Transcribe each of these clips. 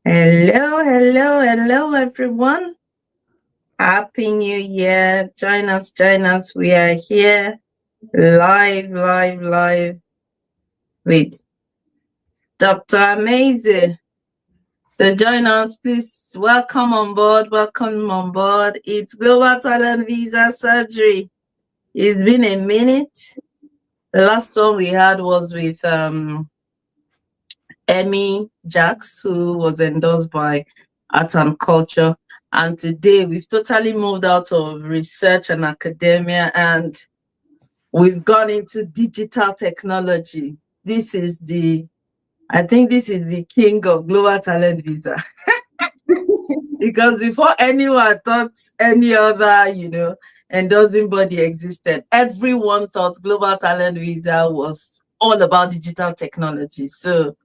Hello, hello, hello, everyone. Happy New Year. Join us, join us. We are here live with Dr. Amaizu. So join us, please. Welcome on board. Welcome on board. It's Global Talent Visa Surgery. It's been a minute. The last one we had was with Emmy Jacks, who was endorsed by Art and Culture. And today we've totally moved out of research and academia and we've gone into digital technology. I think this is the king of Global Talent Visa. Because before anyone thought any other, endorsing body existed, everyone thought Global Talent Visa was all about digital technology. So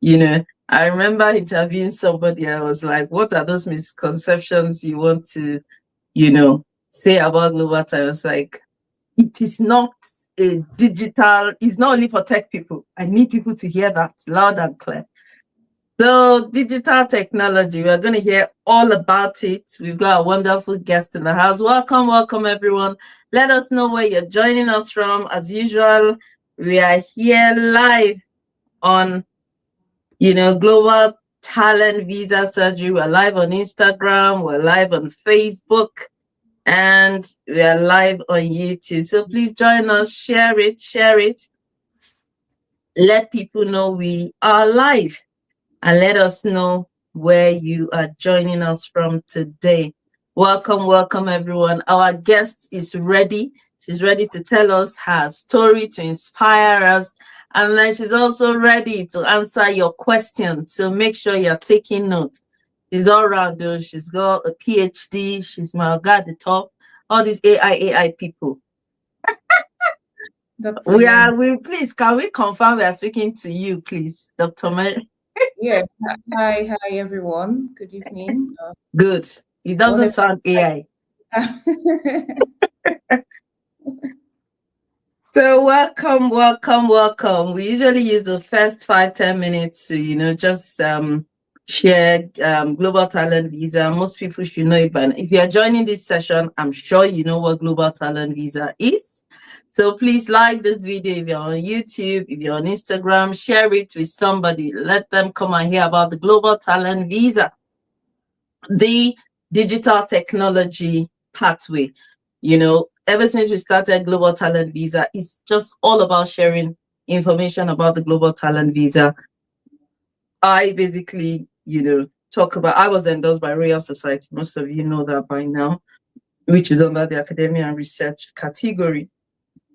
I remember interviewing somebody. I was like, what are those misconceptions you want to, say about global time? I was like, it is not it's not only for tech people. I need people to hear that loud and clear. So digital technology, we're going to hear all about it. We've got a wonderful guest in the house. Welcome everyone. Let us know where you're joining us from. As usual, we are here live on Global Talent Visa Surgery. We're live on Instagram, we're live on Facebook, and we are live on YouTube. So please join us, share it. Let people know we are live and let us know where you are joining us from today. Welcome everyone. Our guest is ready. She's ready to tell us her story, to inspire us. And then she's also ready to answer your questions. So make sure you're taking notes. She's all around though. She's got a PhD. She's my guy at the top. All these AI people. Please, can we confirm we are speaking to you, please, Dr. Mary? Yeah. Hi, everyone. Good evening. Good. It doesn't sound AI. So welcome. We usually use the first 5-10 minutes to, just share Global Talent Visa. Most people should know it, but if you are joining this session, I'm sure you know what Global Talent Visa is. So please like this video if you're on YouTube, if you're on Instagram, share it with somebody. Let them come and hear about the Global Talent Visa, the digital technology pathway. Ever since we started Global Talent Visa, it's just all about sharing information about the Global Talent Visa. I basically, I was endorsed by Royal Society. Most of you know that by now, which is under the academia and research category.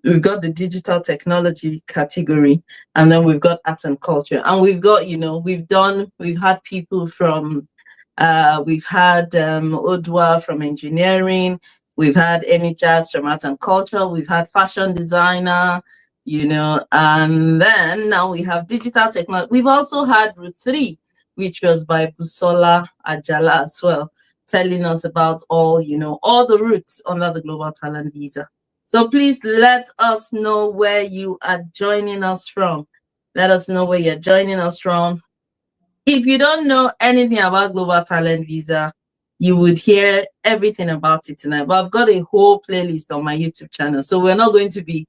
We've got the digital technology category, and then we've got art and culture. And we've got, we've had people from, we've had Odwa from engineering, we've had Amy Jacks from art and culture, we've had fashion designer, and then now we have digital technology. We've also had Route 3, which was by Busola Ajala as well, telling us about all the routes under the Global Talent Visa. So please let us know where you are joining us from. Let us know where you're joining us from. If you don't know anything about Global Talent Visa, you would hear everything about it tonight. But I've got a whole playlist on my YouTube channel. So we're not going to be,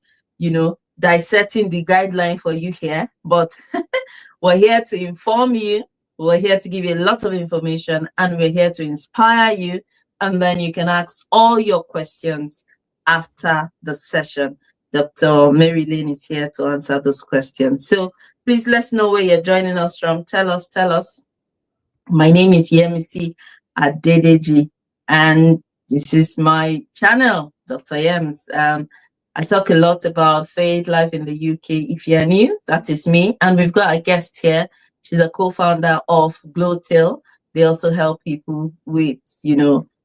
dissecting the guideline for you here. But we're here to inform you. We're here to give you a lot of information. And we're here to inspire you. And then you can ask all your questions after the session. Dr. Maryleen is here to answer those questions. So please let's know where you're joining us from. Tell us. My name is Yemisi Adedeji, and this is my channel, Dr. Yems. I talk a lot about faith life in the UK. If you're new, that is me. And we've got a guest here. She's a co-founder of Glotale. They also help people with,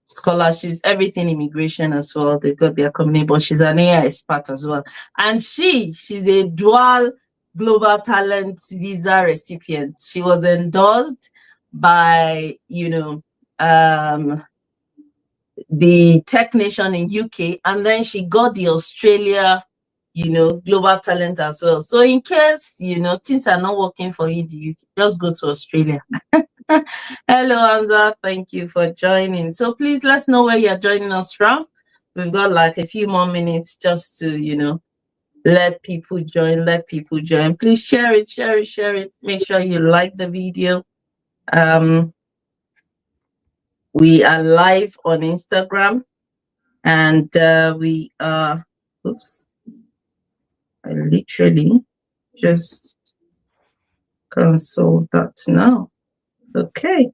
scholarships, everything immigration as well. They've got their company, but she's an AI expert as well. And she's a dual Global Talent Visa recipient. She was endorsed by, the Tech Nation in UK, and then she got the Australia, Global Talent as well. So in case, things are not working for you in the UK, just go to Australia. Hello, Anza. Thank you for joining. So please let's know where you're joining us from. We've got like a few more minutes just to, let people join. Let people join. Please share it, share it, share it. Make sure you like the video. Um, we are live on Instagram, and we are. Oops! I literally just cancel that now. Okay.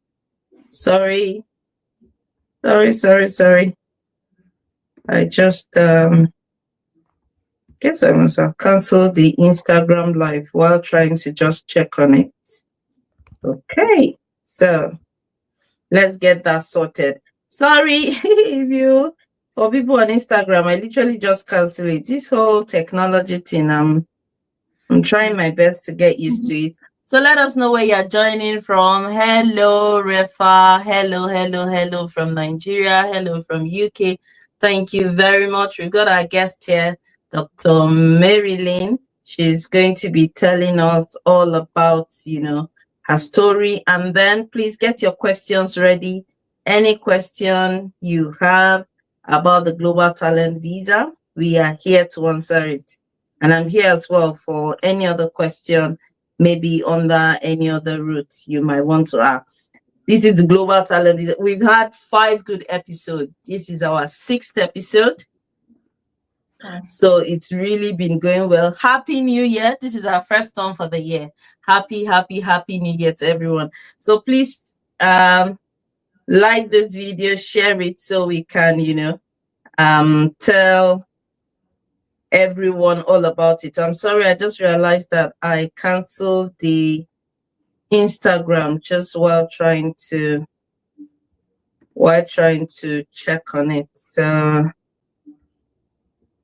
Sorry. Sorry. I just guess I must have canceled the Instagram live while trying to just check on it. Okay, so let's get that sorted. Sorry if you, for people on Instagram, I literally just canceled it. This whole technology thing, I'm trying my best to get used to it. So let us know where you're joining from. Hello, Refa. Hello from Nigeria. Hello from UK. Thank you very much. We've got our guest here, Dr. Maryleen. She's going to be telling us all about, her story. And then please get your questions ready. Any question you have about the Global Talent Visa, we are here to answer it. And I'm here as well for any other question, maybe under any other route you might want to ask. This is Global Talent Visa. We've had 5 good episodes. This is our 6th episode. So it's really been going well. Happy New Year. This is our first one for the year. Happy New Year to everyone. So please like this video, share it so we can, tell everyone all about it. I'm sorry, I just realized that I canceled the Instagram just while trying to check on it. So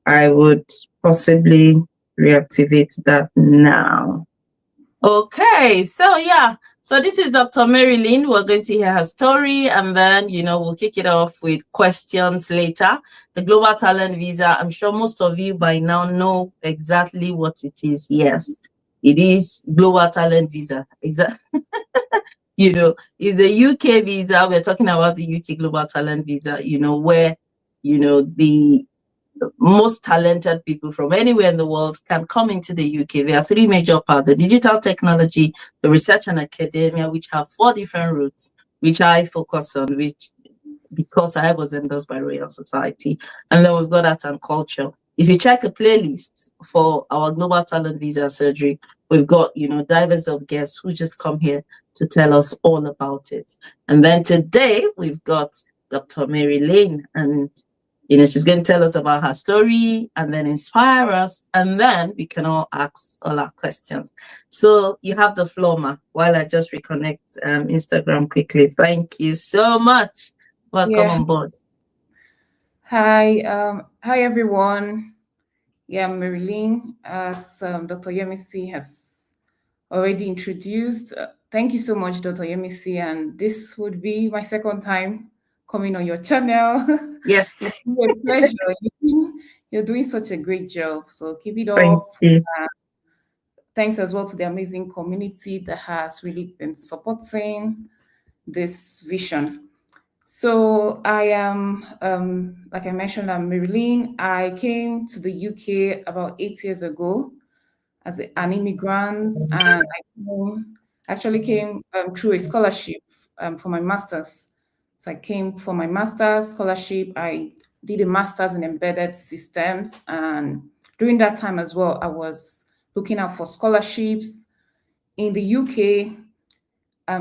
I would possibly reactivate that now. Okay, so yeah, so this is Dr. Maryleen. We're going to hear her story, and then we'll kick it off with questions later. The Global Talent Visa, I'm sure most of you by now know exactly what it is. Yes, it is Global Talent Visa. Exactly. It's a UK visa. We're talking about the UK Global Talent Visa, where the most talented people from anywhere in the world can come into the UK. There are 3 major parts: the digital technology, the research and academia, which have 4 different routes, which I focus on, because I was endorsed by Royal Society. And then we've got art and culture. If you check a playlist for our Global Talent Visa surgery, we've got, divers of guests who just come here to tell us all about it. And then today we've got Dr. Maryleen, and she's going to tell us about her story and then inspire us, and then we can all ask all our questions. So you have the floor, Ma, while I just reconnect Instagram quickly. Thank you so much. Welcome on board. Hi, everyone. Yeah, Maryleen, as Dr. Yemisi has already introduced. Thank you so much, Dr. Yemisi, and this would be my 2nd time coming on your channel. Yes. It's a pleasure. You're doing such a great job, so keep it Thank up. you. Thanks as well to the amazing community that has really been supporting this vision. So I am, like I mentioned, I'm Maryleen. I came to the UK about 8 years ago as an immigrant, and actually came through a scholarship for my master's. So I came for my master's scholarship. I did a master's in embedded systems, and during that time as well, I was looking out for scholarships in the UK,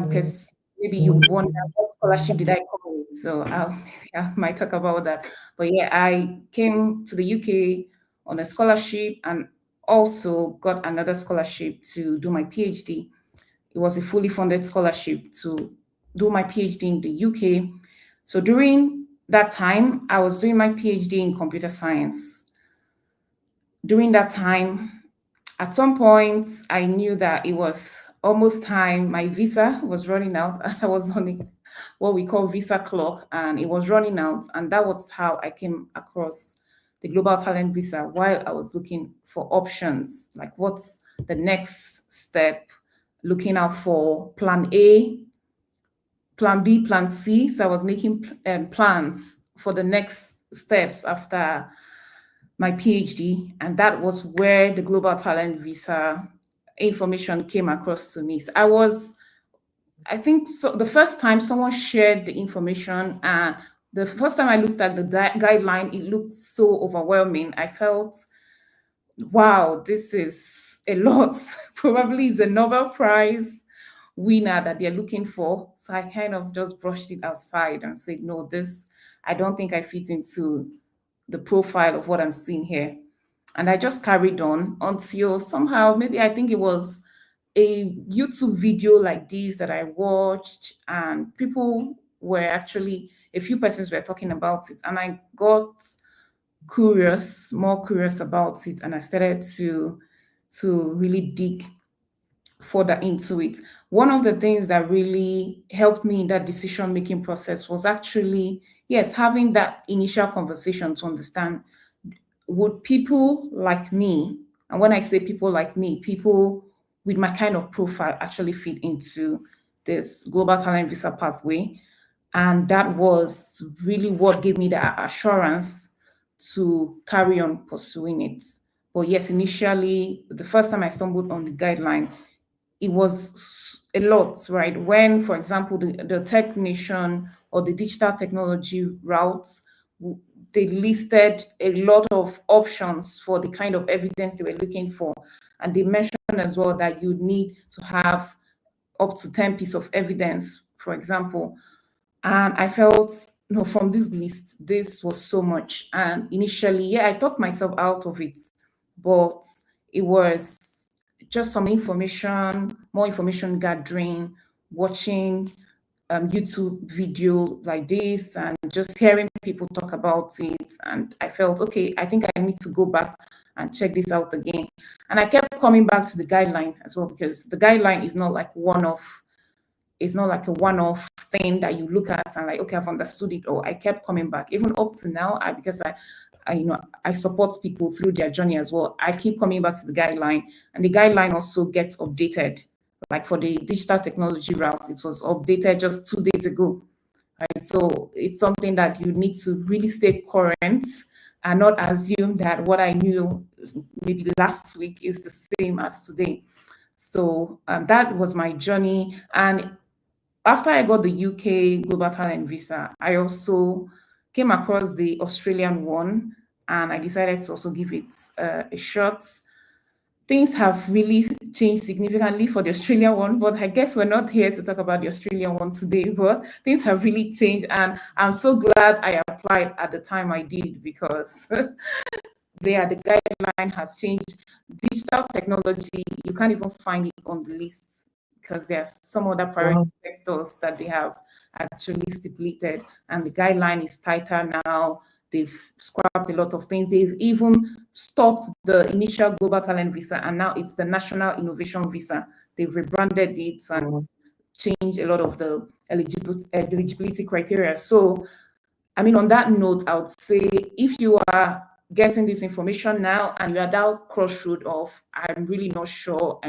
because maybe you would wonder what scholarship did I come with. So I might talk about that. But yeah, I came to the UK on a scholarship and also got another scholarship to do my PhD. It was a fully funded scholarship to do my PhD in the UK. So during that time, I was doing my PhD in computer science. During that time, at some point, I knew that it was almost time. My visa was running out. I was on what we call visa clock, and it was running out. And that was how I came across the Global Talent Visa while I was looking for options, like what's the next step, looking out for plan A, plan B, plan C. So I was making plans for the next steps after my PhD, and that was where the Global Talent Visa information came across to me. So I think so, the first time someone shared the information, the first time I looked at the guideline, it looked so overwhelming. I felt, wow, this is a lot. Probably is a Nobel Prize winner that they're looking for. So I kind of just brushed it aside and said, no, I don't think I fit into the profile of what I'm seeing here. And I just carried on until somehow, maybe I think it was a YouTube video like this that I watched, and people were actually, a few persons were talking about it. And I got curious, more curious about it. And I started to really dig further into it. One of the things that really helped me in that decision-making process was actually, yes, having that initial conversation to understand, would people like me, and when I say people like me, people with my kind of profile actually fit into this global talent visa pathway? And that was really what gave me the assurance to carry on pursuing it. But yes, initially, the first time I stumbled on the guideline, it was a lot, right? When, for example, the technician or the digital technology routes, they listed a lot of options for the kind of evidence they were looking for. And they mentioned as well that you need to have up to 10 pieces of evidence, for example. And I felt, no, from this list, this was so much. And initially, yeah, I talked myself out of it, but it was just some information, more information gathering, watching YouTube video like this, and just hearing people talk about it. And I felt, okay, I think I need to go back and check this out again. And I kept coming back to the guideline as well, because the guideline is not like it's not like a one-off thing that you look at and like, okay, I've understood it. Or I kept coming back, even up to now, because I support people through their journey as well. I keep coming back to the guideline, and the guideline also gets updated. Like for the digital technology route, it was updated just 2 days ago. Right? So it's something that you need to really stay current and not assume that what I knew maybe last week is the same as today. So that was my journey. And after I got the UK Global Talent Visa, I also came across the Australian one, and I decided to also give it a shot. Things have really changed significantly for the Australian one, but I guess we're not here to talk about the Australian one today, but things have really changed, and I'm so glad I applied at the time I did, because the guideline has changed. Digital technology, you can't even find it on the list, because there's some other priority sectors that they have actually stipulated, and the guideline is tighter now. They've scrapped a lot of things. They've even stopped the initial global talent visa, and now it's the national innovation visa. They've rebranded it and changed a lot of the eligibility criteria. So, I mean, on that note, I would say if you are getting this information now and you're at that crossroad of, I'm really not sure,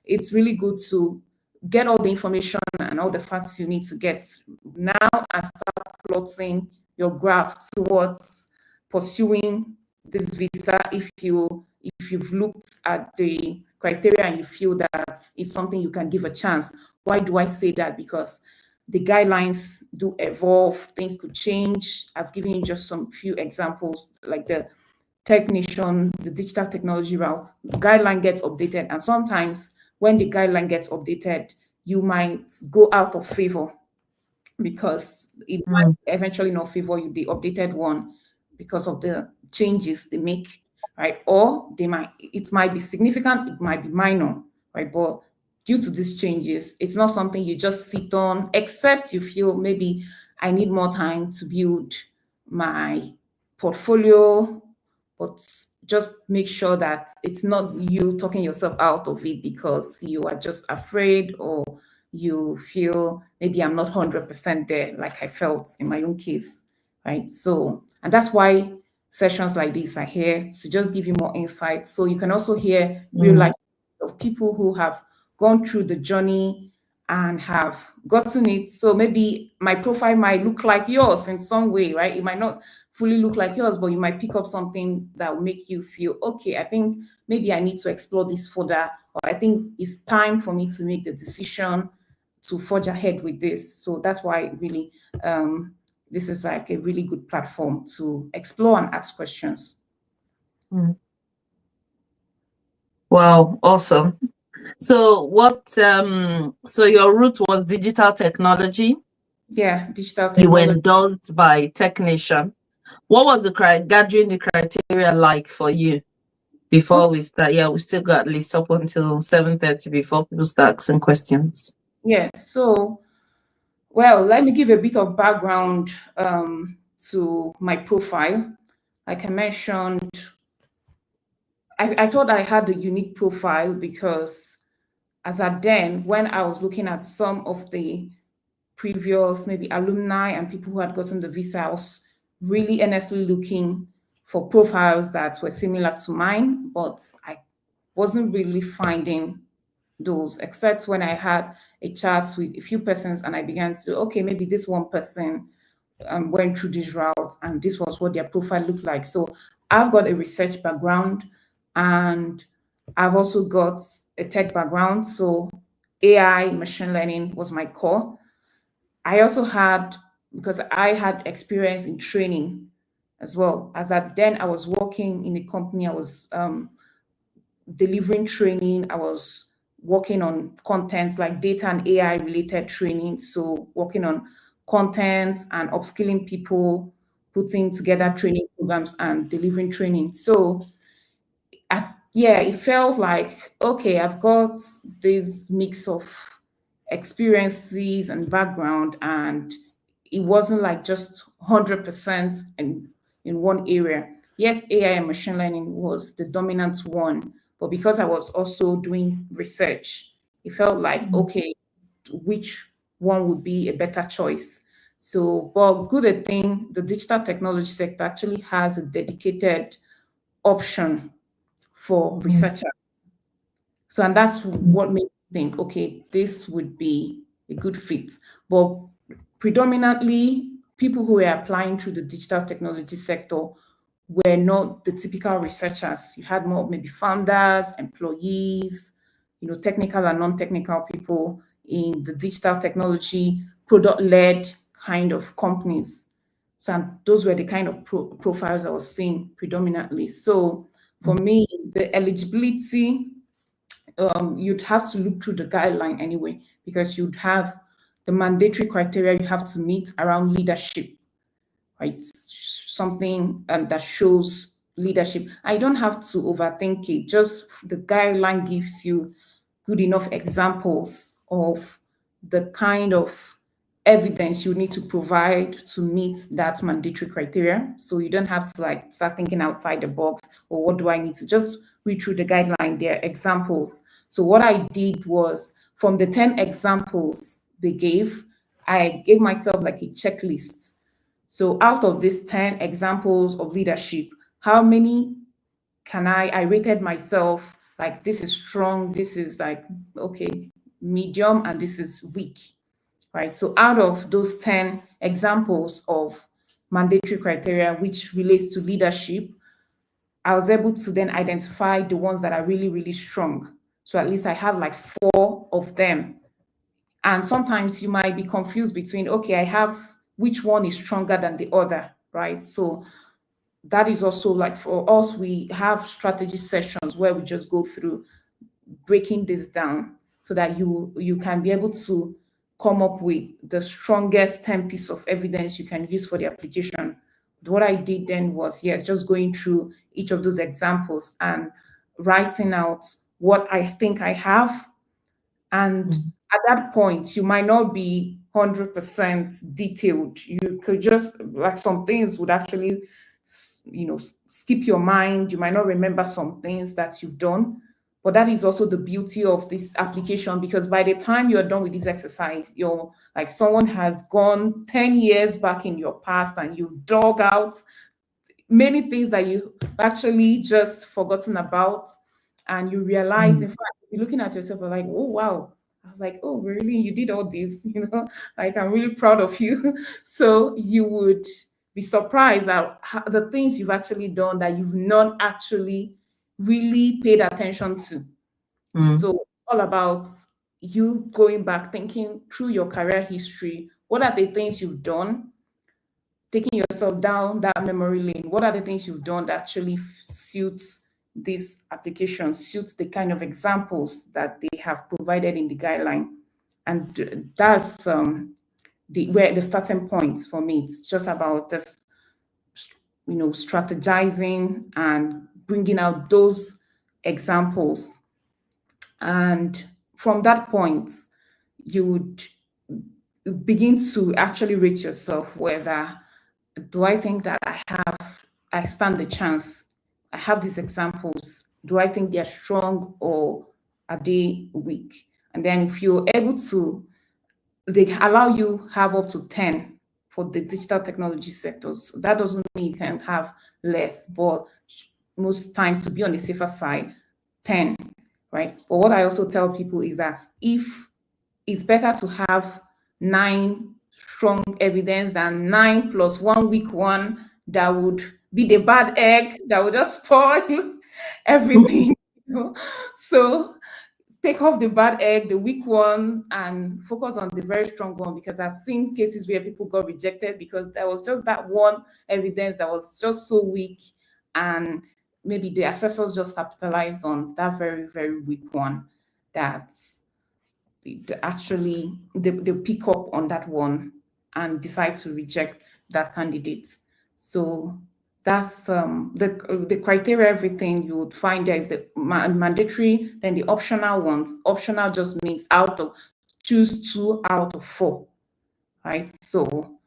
it's really good to get all the information and all the facts you need to get now and start plotting your graph towards pursuing this visa. If you've looked at the criteria and you feel that it's something you can give a chance. Why do I say that? Because the guidelines do evolve, things could change. I've given you just some few examples, like the technician, the digital technology route, the guideline gets updated. And sometimes when the guideline gets updated, you might go out of favor, because it might eventually not favor you, the updated one, because of the changes they make, right? Or it might be significant, it might be minor, right? But due to these changes, it's not something you just sit on, except you feel maybe I need more time to build my portfolio. But just make sure that it's not you talking yourself out of it because you are just afraid, or you feel maybe I'm not 100% there, like I felt in my own case, right? So, and that's why sessions like this are here, to just give you more insights. So you can also hear real life of people who have gone through the journey and have gotten it. So maybe my profile might look like yours in some way, right? It might not fully look like yours, but you might pick up something that will make you feel, okay, I think maybe I need to explore this further, or I think it's time for me to make the decision to forge ahead with this. So that's why really this is like a really good platform to explore and ask questions. Wow, awesome. So so your route was digital technology. Yeah, digital You were technology. endorsed by technician. What was the gathering the criteria like for you before we start? Yeah, we still got at least up until 7:30 before people start asking questions. Yes. So, well, let me give a bit of background to my profile. Like I mentioned, I thought I had a unique profile because as at then, when I was looking at some of the previous maybe alumni and people who had gotten the visa, I was really earnestly looking for profiles that were similar to mine, but I wasn't really finding those, except when I had a chat with a few persons and I began to, okay, maybe this one person went through this route and this was what their profile looked like. So I've got a research background and I've also got a tech background. So AI, machine learning was my core. I also had, because I had experience in training as well. As at then, I was working in a company, I was delivering training, I was working on content like data and AI related training. So working on content and upskilling people, putting together training programs and delivering training. So yeah, it felt like, okay, I've got this mix of experiences and background, and it wasn't like just 100% in one area. Yes, AI and machine learning was the dominant one, but because I was also doing research, it felt like, okay, which one would be a better choice? So, but good thing, the digital technology sector actually has a dedicated option for researchers. So, and that's what made me think, okay, this would be a good fit. But predominantly, people who were applying through the digital technology sector were not the typical researchers. You had more maybe founders, employees, technical and non-technical people in the digital technology, product-led kind of companies. So and those were the kind of profiles I was seeing predominantly. So for me, the eligibility, you'd have to look through the guideline anyway, because you'd have the mandatory criteria you have to meet around leadership, right? Something that shows leadership. I don't have to overthink it. Just the guideline gives you good enough examples of the kind of evidence you need to provide to meet that mandatory criteria. So you don't have to like start thinking outside the box, or what do I need to just read through the guideline, their examples. So what I did was, from the 10 examples they gave, I gave myself like a checklist. So out of these 10 examples of leadership, how many can I rated myself like, this is strong, this is like, okay, medium, and this is weak, right? So out of those 10 examples of mandatory criteria, which relates to leadership, I was able to then identify the ones that are really, really strong. So at least I have like 4 of them. And sometimes you might be confused between, okay, I have which one is stronger than the other, right? So that is also like, for us, we have strategy sessions where we just go through breaking this down so that you can be able to come up with the strongest 10 pieces of evidence you can use for the application. What I did then was, yes, just going through each of those examples and writing out what I think I have. And at that point, you might not be 100% detailed. You could just, like, some things would actually, skip your mind. You might not remember some things that you've done. But that is also the beauty of this application, because by the time you're done with this exercise, you're like, someone has gone 10 years back in your past and you've dug out many things that you actually just forgotten about. And you realize, in fact, you're looking at yourself, you're like, oh, wow, I was like, oh, really? You did all this, like I'm really proud of you. So you would be surprised at the things you've actually done that you've not actually really paid attention to. So all about you going back, thinking through your career history, what are the things you've done, taking yourself down that memory lane. What are the things you've done that actually suits this application, suits the kind of examples that they have provided in the guideline? And that's the starting point for me. It's just about this, strategizing and bringing out those examples. And from that point, you would begin to actually rate yourself whether, do I think that I stand the chance? I have these examples. Do I think they're strong or are they weak? And then if you're able to, they allow you have up to 10 for the digital technology sectors. So that doesn't mean you can have less, but most times, to be on the safer side, 10, right? But what I also tell people is that if it's better to have 9 strong evidence than 9 plus 1 weak one that would be the bad egg that would just spoil everything. So take off the bad egg, the weak one, and focus on the very strong one, because I've seen cases where people got rejected because there was just that one evidence that was just so weak, and maybe the assessors just capitalized on that very, very weak one. That's actually they pick up on that one and decide to reject that candidate. So that's the criteria. Everything you would find there is the mandatory, then the optional ones. Optional just means choose 2 out of 4, right? So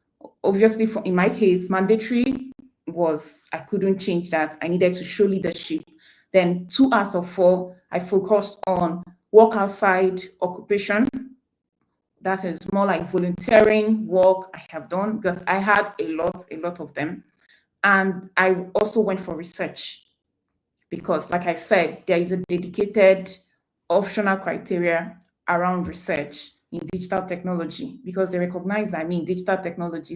obviously, in my case, mandatory was I couldn't change that. I needed to show leadership. Then 2 out of 4, I focused on work outside occupation. That is more like volunteering work I have done, because I had a lot of them. And I also went for research because, like I said, there is a dedicated optional criteria around research in digital technology, because they recognize that, digital technology,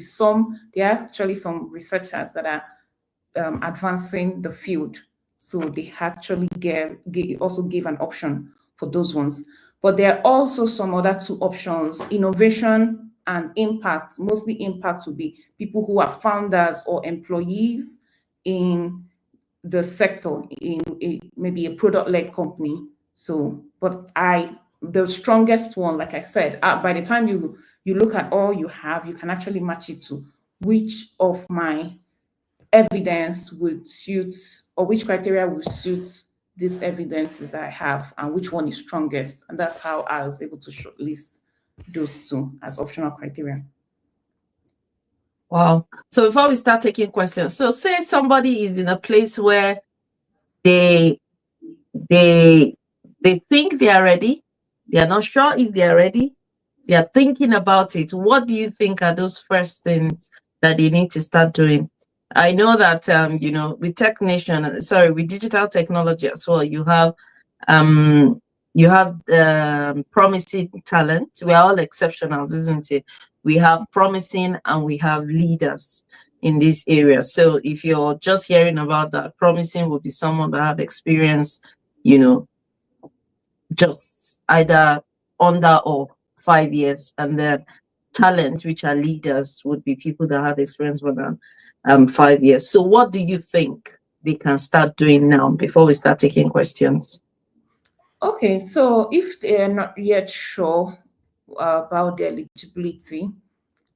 there are actually some researchers that are advancing the field. So they actually also gave an option for those ones. But there are also some other 2 options, innovation and impact. Mostly impact would be people who are founders or employees in the sector, in maybe a product-led company. So, but the strongest one, like I said, by the time you look at all you have, you can actually match it to which of my evidence would suit, or which criteria would suit these evidences that I have, and which one is strongest. And that's how I was able to shortlist those 2 as optional criteria. Wow. So before we start taking questions, so say somebody is in a place where they think they are ready, they are not sure if they are ready, they are thinking about it. What do you think are those first things that they need to start doing? I know that with digital technology as well, you have promising talent. We are all exceptionals, isn't it? We have promising and we have leaders in this area. So if you're just hearing about that, promising would be someone that have experience, just either under or 5 years, and then talent, which are leaders, would be people that have experience more than 5 years. So what do you think they can start doing now before we start taking questions? Okay, so if they're not yet sure about their eligibility,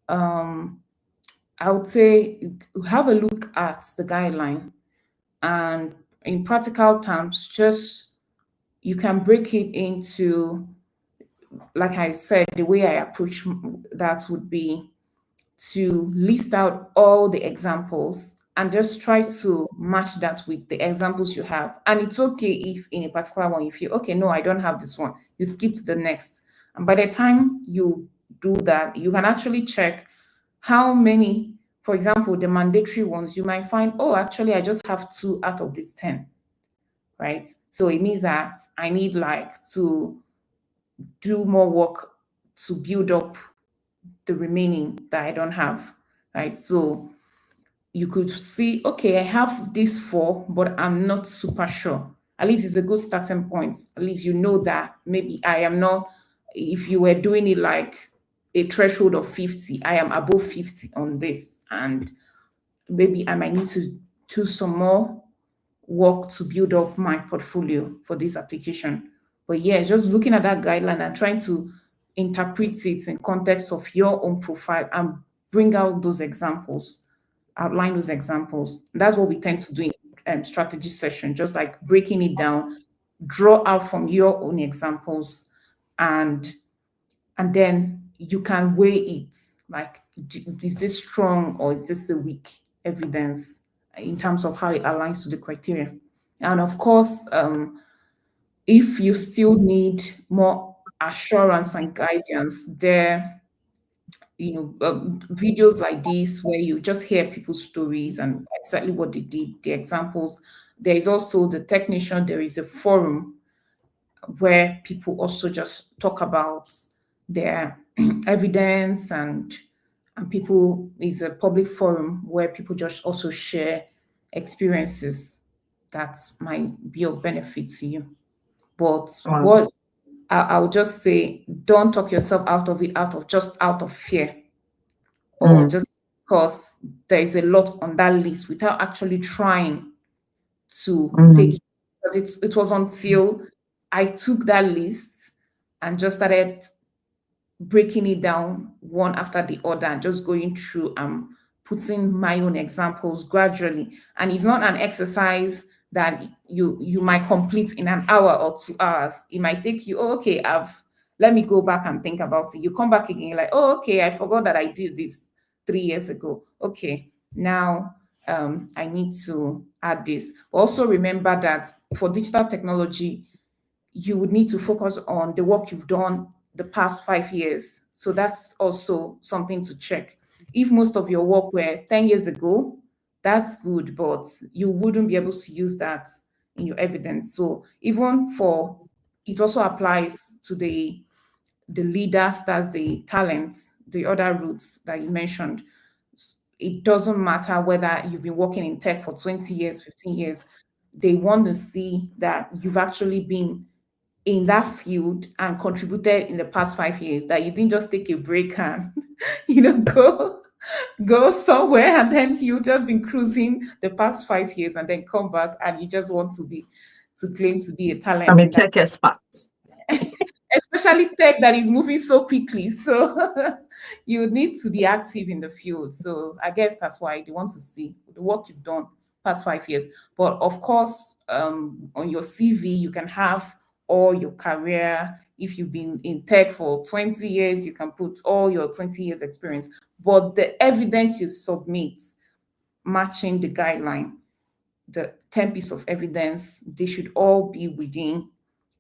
I would say have a look at the guideline, and in practical terms, just you can break it into, like I said, the way I approach that would be to list out all the examples and just try to match that with the examples you have. And it's okay if in a particular one you feel, okay, no, I don't have this one. You skip to the next. And by the time you do that, you can actually check how many, for example, the mandatory ones, you might find, oh, actually, I just have 2 out of these 10, right? So it means that I need like to do more work to build up the remaining that I don't have, right? So you could see, okay, I have these 4, but I'm not super sure. At least it's a good starting point. At least you know that maybe I am not, if you were doing it like a threshold of 50, I am above 50 on this. And maybe I might need to do some more work to build up my portfolio for this application. But yeah, just looking at that guideline and trying to interpret it in context of your own profile and bring out those examples, outline those examples. That's what we tend to do in strategy session, just like breaking it down, draw out from your own examples, and then you can weigh it. Like, is this strong or is this a weak evidence in terms of how it aligns to the criteria? And of course, if you still need more assurance and guidance, there, videos like this where you just hear people's stories and exactly what they did, the examples. There is also the technician. There is a forum where people also just talk about their evidence, and people, is a public forum where people just also share experiences that might be of benefit to you. But what I'll just say, don't talk yourself out of it out of fear, or just because there is a lot on that list without actually trying to take it. Because it was until I took that list and just started breaking it down one after the other and just going through putting my own examples gradually. And it's not an exercise that you might complete in an hour or 2 hours. It might take you, let me go back and think about it. You come back again, you're like, okay, I forgot that I did this 3 years ago. Okay, now I need to add this. But also remember that for digital technology, you would need to focus on the work you've done the past 5 years. So that's also something to check. If most of your work were 10 years ago, that's good, but you wouldn't be able to use that in your evidence. So even for, it also applies to the leaders, that's the talents, the other routes that you mentioned. It doesn't matter whether you've been working in tech for 20 years, 15 years, they want to see that you've actually been in that field and contributed in the past 5 years, that you didn't just take a break and go somewhere and then you just been cruising the past 5 years and then come back and you just want to claim to be a talent. I'm a tech expert. Especially tech that is moving so quickly. So you need to be active in the field. So I guess that's why they want to see the work you've done past 5 years. But of course, on your CV, you can have all your career. If you've been in tech for 20 years, you can put all your 20 years experience. But the evidence you submit matching the guideline, the 10 pieces of evidence, they should all be within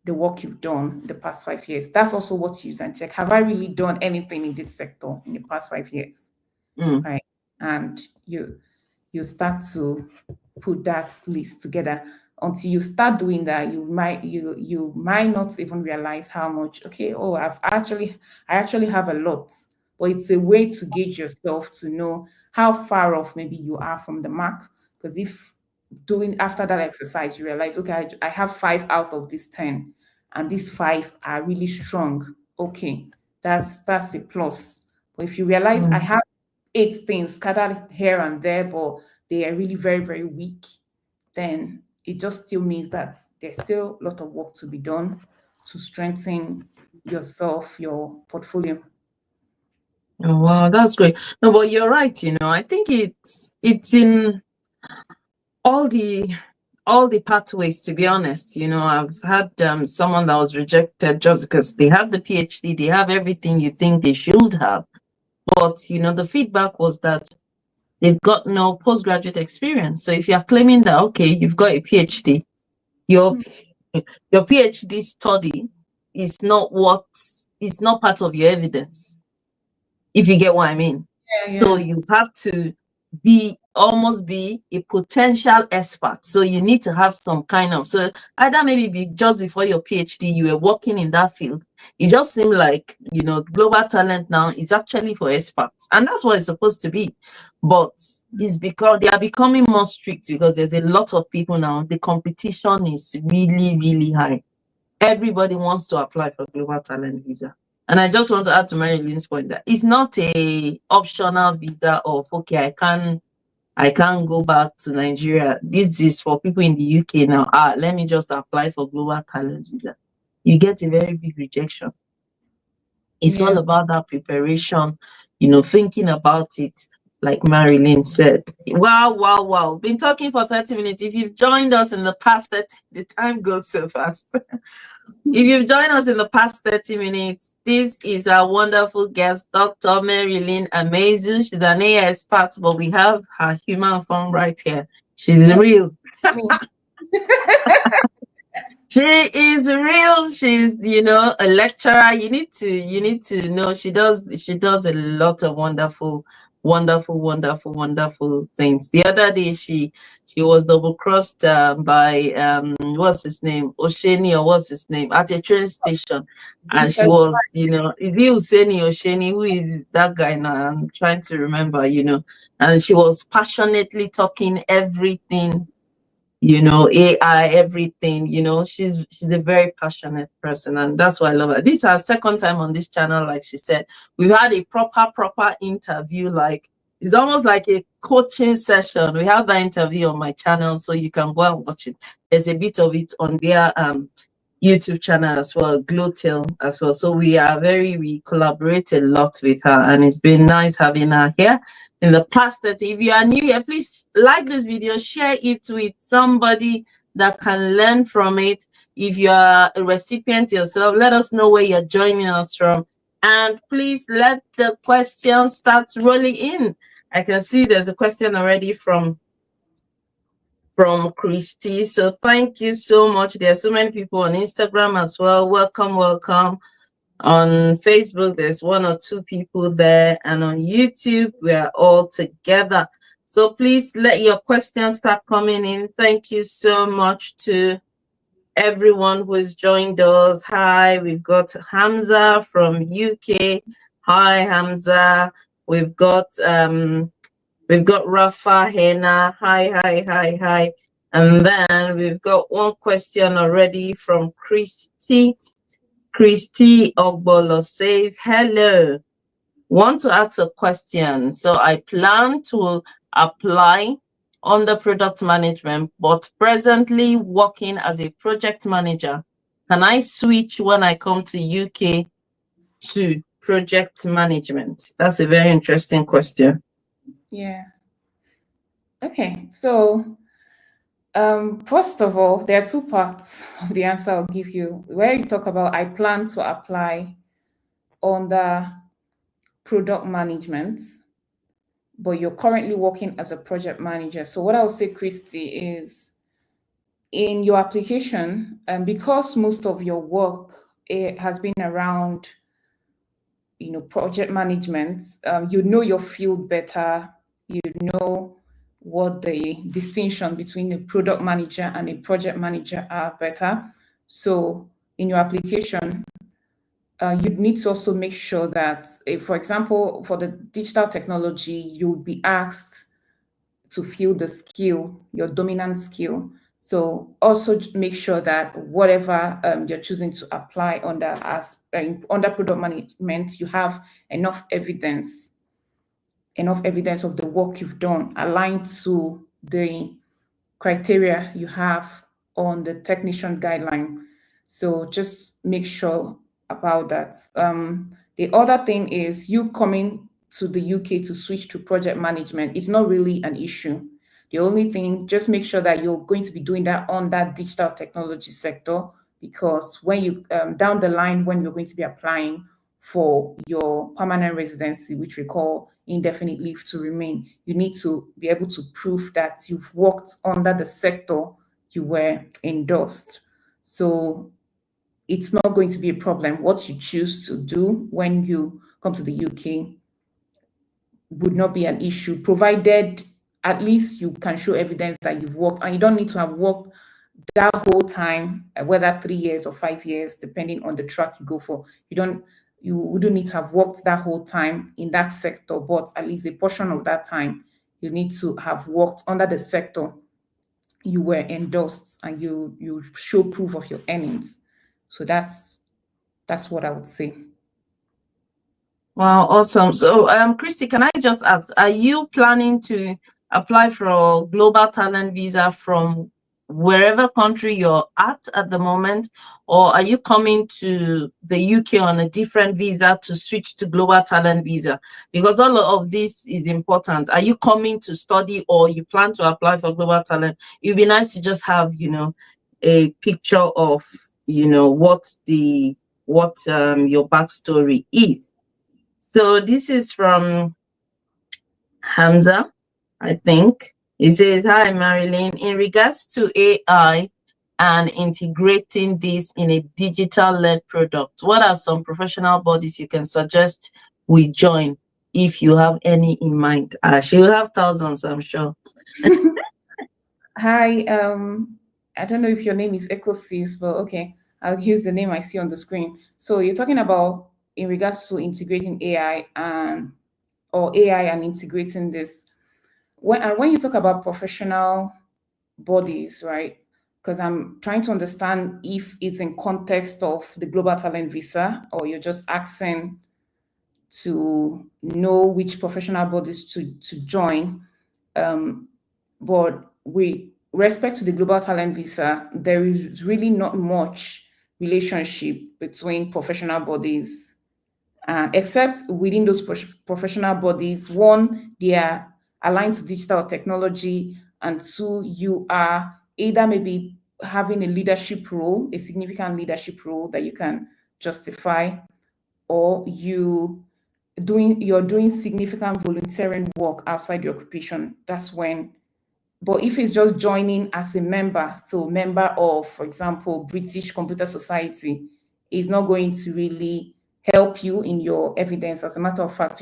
the work you've done the past 5 years. That's also what you use and check. Have I really done anything in this sector in the past 5 years? Right. And you start to put that list together. Until you start doing that, you might not even realize how much, I actually have a lot. But it's a way to gauge yourself to know how far off maybe you are from the mark. Because if doing after that exercise, you realize, I have 5 out of these 10, and these 5 are really strong. Okay, that's a plus. But if you realize I have 8 things scattered here and there, but they are really very, very weak, then it just still means that there's still a lot of work to be done to strengthen yourself, your portfolio. Oh, wow, that's great. No, but you're right. I think it's in all the pathways, to be honest. I've had someone that was rejected just because they have the PhD, they have everything you think they should have, but the feedback was that they've got no postgraduate experience. So if you're claiming that, okay, you've got a PhD, your PhD study is not part of your evidence, if you get what I mean. Yeah. So you have to be almost be a potential expert. So you need to have some kind of, so either maybe just before your PhD, you were working in that field. It just seemed like, global talent now is actually for experts. And that's what it's supposed to be. But it's because they are becoming more strict because there's a lot of people now. The competition is really, really high. Everybody wants to apply for global talent visa. And I just want to add to Maryleen's point that it's not a optional visa of, okay, I can't go back to Nigeria. This is for people in the UK now. Let me just apply for global talent visa. You get a very big rejection. It's all about that preparation, thinking about it, like Maryleen said. Wow, wow, wow. Been talking for 30 minutes. If you've joined us in the past 30, the time goes so fast. If you've joined us in the past 30 minutes, this is our wonderful guest, Dr. Maryleen Amaizu. She's an AI expert, but we have her human form right here. She's real. She is real. She's, a lecturer. You need to know she does a lot of wonderful things. The other day she was double crossed by what's his name? Osheni, or what's his name, at a train station. And she was, is it Useni Osheni? Who is that guy now? I'm trying to remember, and she was passionately talking everything, AI, everything, she's a very passionate person, and that's why I love her. This is her second time on this channel. Like she said, we've had a proper interview. Like, it's almost like a coaching session. We have that interview on my channel, so you can go and watch it. There's a bit of it on their YouTube channel as well, Glotale as well. So we collaborate a lot with her, and it's been nice having her here. In the past 30, if you are new here, please like this video, share it with somebody that can learn from it. If you are a recipient yourself, let us know where you're joining us from. And please let the questions start rolling in. I can see there's a question already from Christy. So thank you so much. There are so many people on Instagram as well. Welcome. On Facebook, there's 1 or 2 people there, and on YouTube, we are all together. So please let your questions start coming in. Thank you so much to everyone who has joined us. Hi, we've got Hamza from UK. Hi, Hamza. We've got Rafa Hena. Hi. And then we've got one question already from Christy. Christy Ogbolo says, hello, want to ask a question. So I plan to apply under product management, but presently working as a project manager. Can I switch when I come to UK to project management? That's a very interesting question. Yeah. Okay, so first of all, there are 2 parts of the answer I'll give you. Where you talk about I plan to apply under product management, but you're currently working as a project manager. So what I would say, Christy, is in your application, because most of your work has been around, project management, you know your field better, you know what the distinction between a product manager and a project manager are better. So in your application, you need to also make sure that, for example, for the digital technology, you'll be asked to fill the skill, your dominant skill. So also make sure that whatever you're choosing to apply under product management, you have enough evidence of the work you've done aligned to the criteria you have on the technician guideline. So just make sure about that. The other thing is you coming to the UK to switch to project management is not really an issue. The only thing, just make sure that you're going to be doing that on that digital technology sector, because when you down the line, when you're going to be applying for your permanent residency, which we call indefinite leave to remain, you need to be able to prove that you've worked under the sector you were endorsed. So it's not going to be a problem. What you choose to do when you come to the UK would not be an issue, provided at least you can show evidence that you've worked, and you don't need to have worked that whole time, whether 3 years or 5 years, depending on the track you go for. You wouldn't need to have worked that whole time in that sector, but at least a portion of that time, you need to have worked under the sector you were endorsed, and you show proof of your earnings. So that's what I would say. Wow, awesome. So, Christy, can I just ask, are you planning to apply for a global talent visa from wherever country you're at the moment, or are you coming to the UK on a different visa to switch to global talent visa? Because all of this is important. Are you coming to study, or you plan to apply for global talent? It'd be nice to just have, a picture of, what your backstory is. So this is from Hamza, I think. He says, "Hi, Maryleen. In regards to AI and integrating this in a digital-led product, what are some professional bodies you can suggest we join, if you have any in mind?" She will have thousands, I'm sure. Hi, I don't know if your name is Ecosis, but okay, I'll use the name I see on the screen. So you're talking about in regards to integrating AI and integrating this. When you talk about professional bodies, right? Because I'm trying to understand if it's in context of the Global Talent Visa, or you're just asking to know which professional bodies to join. But with respect to the Global Talent Visa, there is really not much relationship between professional bodies, except within those professional bodies. One, they are aligned to digital technology, and two, you are either maybe having a leadership role, a significant leadership role that you can justify, or you're doing significant volunteering work outside your occupation. That's when. But if it's just joining as a member, so member of, for example, British Computer Society, is not going to really help you in your evidence. As a matter of fact,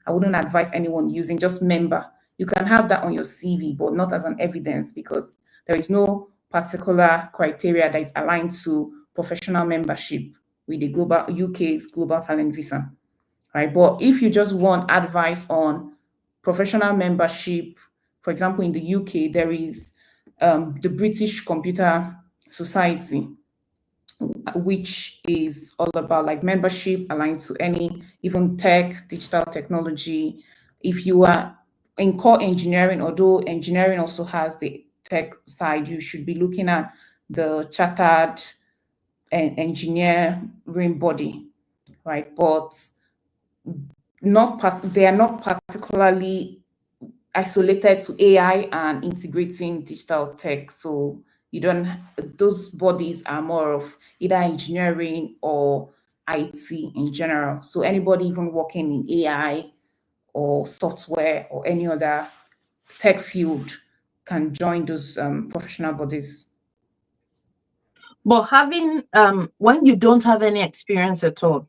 I wouldn't advise anyone using just member. You can have that on your CV, but not as an evidence, because there is no particular criteria that is aligned to professional membership with the UK's Global Talent Visa, right? But if you just want advice on professional membership, for example, in the UK, there is the British Computer Society, which is all about like membership aligned to any, even tech, digital technology. If you are in core engineering, although engineering also has the tech side, you should be looking at the chartered engineering body, right? But they are not particularly isolated to AI and integrating digital tech. So those bodies are more of either engineering or IT in general. So anybody even working in AI or software or any other tech field can join those professional bodies. But having when you don't have any experience at all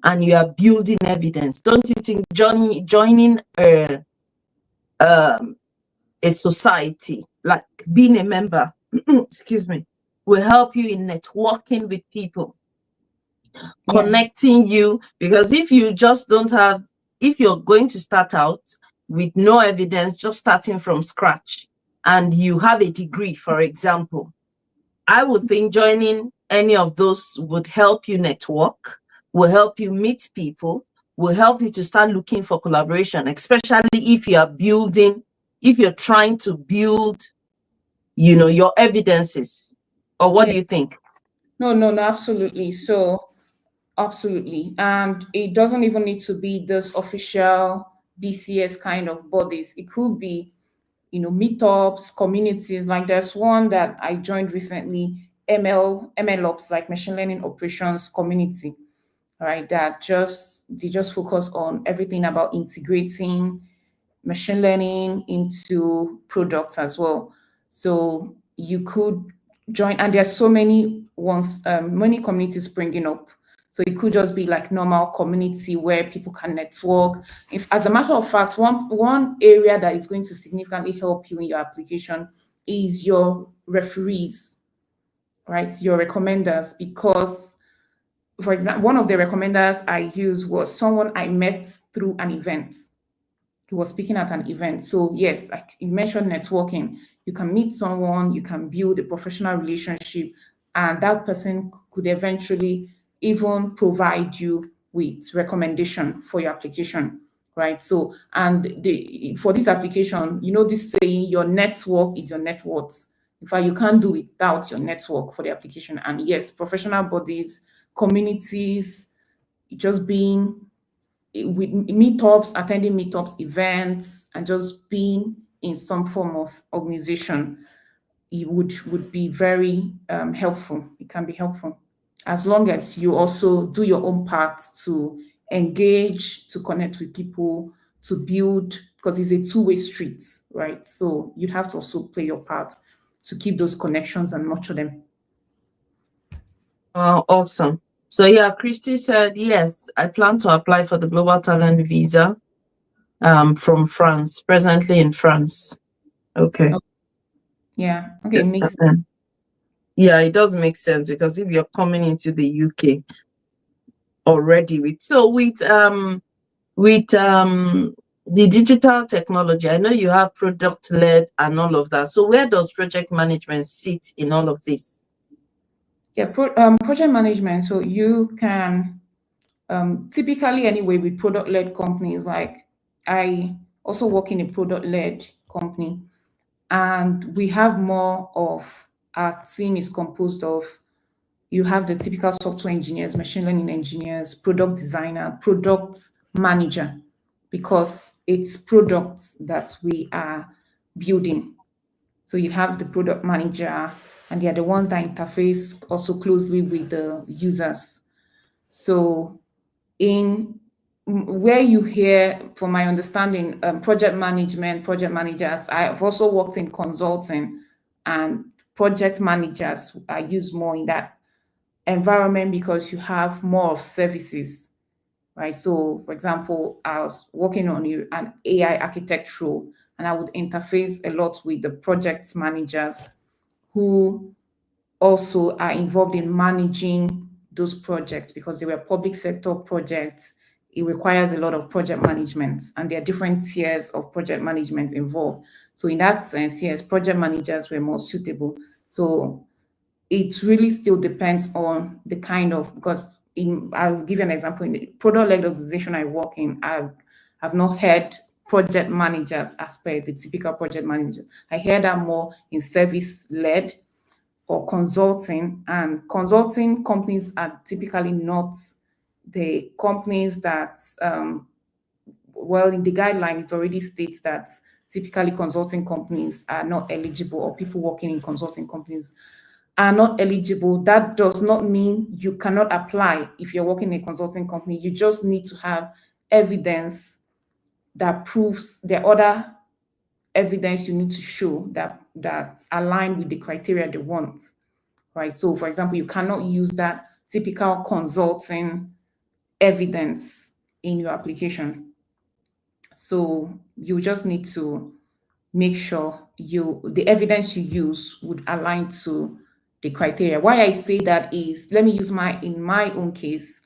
and you are building evidence, don't you think joining a society, like being a member, excuse me, will help you in networking with people, connecting you? Because if you just don't have, if you're going to start out with no evidence, just starting from scratch, and you have a degree, for example, I would think joining any of those would help you network, will help you meet people, will help you to start looking for collaboration, especially if you're trying to build, your evidences. Or what do you think? No, absolutely. So absolutely. And it doesn't even need to be this official BCS kind of bodies. It could be, meetups, communities. Like there's one that I joined recently, MLOps, like machine learning operations community, right? They just focus on everything about integrating machine learning into products as well. So you could join, and there's so many communities springing up. So it could just be like normal community where people can network. If, as a matter of fact, one area that is going to significantly help you in your application is your referees, right? Your recommenders, because, for example, one of the recommenders I used was someone I met through an event. He was speaking at an event. So yes, like you mentioned networking, you can meet someone, you can build a professional relationship, and that person could eventually even provide you with recommendation for your application, right? So, and for this application, you know, this saying, your network is your net worth. In fact, you can't do without your network for the application. And yes, professional bodies, communities, just being with meetups, attending meetups, events, and just being in some form of organization, it would be very helpful. It can be helpful as long as you also do your own part to engage, to connect with people, to build, because it's a two-way street, right? So you have to also play your part to keep those connections and nurture them. Awesome. So yeah, Christy said, yes, I plan to apply for the Global Talent Visa from France, presently in France. Okay. Yeah. Okay. Makes Yeah, it does make sense, because if you're coming into the UK already with the digital technology, I know you have product led and all of that. So where does project management sit in all of this? Yeah, project management. So you can typically anyway with product-led companies, like I also work in a product-led company, and we have more of our team is composed of, you have the typical software engineers, machine learning engineers, product designer, product manager, because it's products that we are building. So you have the product manager, and they are the ones that interface also closely with the users. So in where you hear, from my understanding, project management, project managers, I've also worked in consulting, and project managers are used more in that environment because you have more of services, right? So for example, I was working on an AI architect role, and I would interface a lot with the project managers who also are involved in managing those projects, because they were public sector projects. It requires a lot of project management, and there are different tiers of project management involved. So in that sense, yes, project managers were more suitable. So it really still depends on the kind of, because I'll give you an example. In the product-led organization I work in, I've not heard project managers as per the typical project manager. I hear that more in service-led or consulting, and consulting companies are typically not the companies that, well, in the guideline, it already states that typically consulting companies are not eligible, or people working in consulting companies are not eligible. That does not mean you cannot apply if you're working in a consulting company. You just need to have evidence that proves the other evidence you need to show that align with the criteria they want, right? So for example, you cannot use that typical consulting evidence in your application. So you just need to make sure the evidence you use would align to the criteria. Why I say that is, let me use in my own case.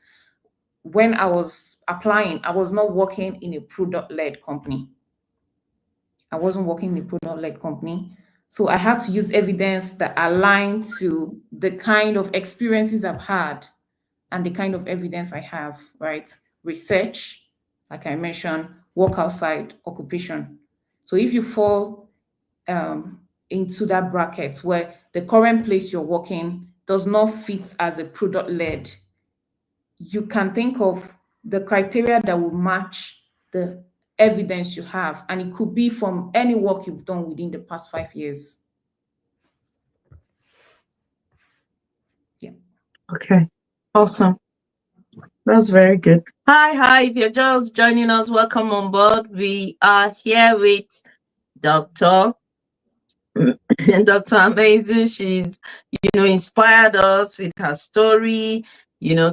When I was applying, I was not working in a product-led company. I wasn't working in a product-led company. So I had to use evidence that aligned to the kind of experiences I've had and the kind of evidence I have, right? Research, like I mentioned, work outside, occupation. So if you fall into that bracket where the current place you're working does not fit as a product-led, you can think of the criteria that will match the evidence you have, and it could be from any work you've done within the past 5 years. Yeah. Okay, awesome. That's very good. Hi. If you're just joining us, welcome on board. We are here with Dr. Dr. Amaizu. She's, inspired us with her story,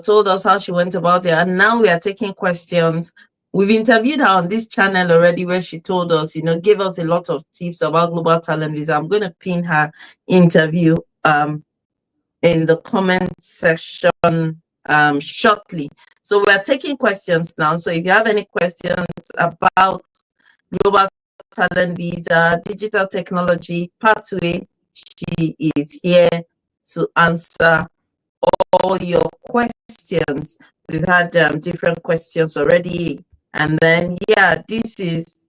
told us how she went about it. And now we are taking questions. We've interviewed her on this channel already where she told us, gave us a lot of tips about Global Talent Visa. I'm going to pin her interview in the comment section shortly. So we're taking questions now. So if you have any questions about Global Talent Visa, digital technology, pathway, she is here to answer all your questions. We've had different questions already. And then, yeah, this is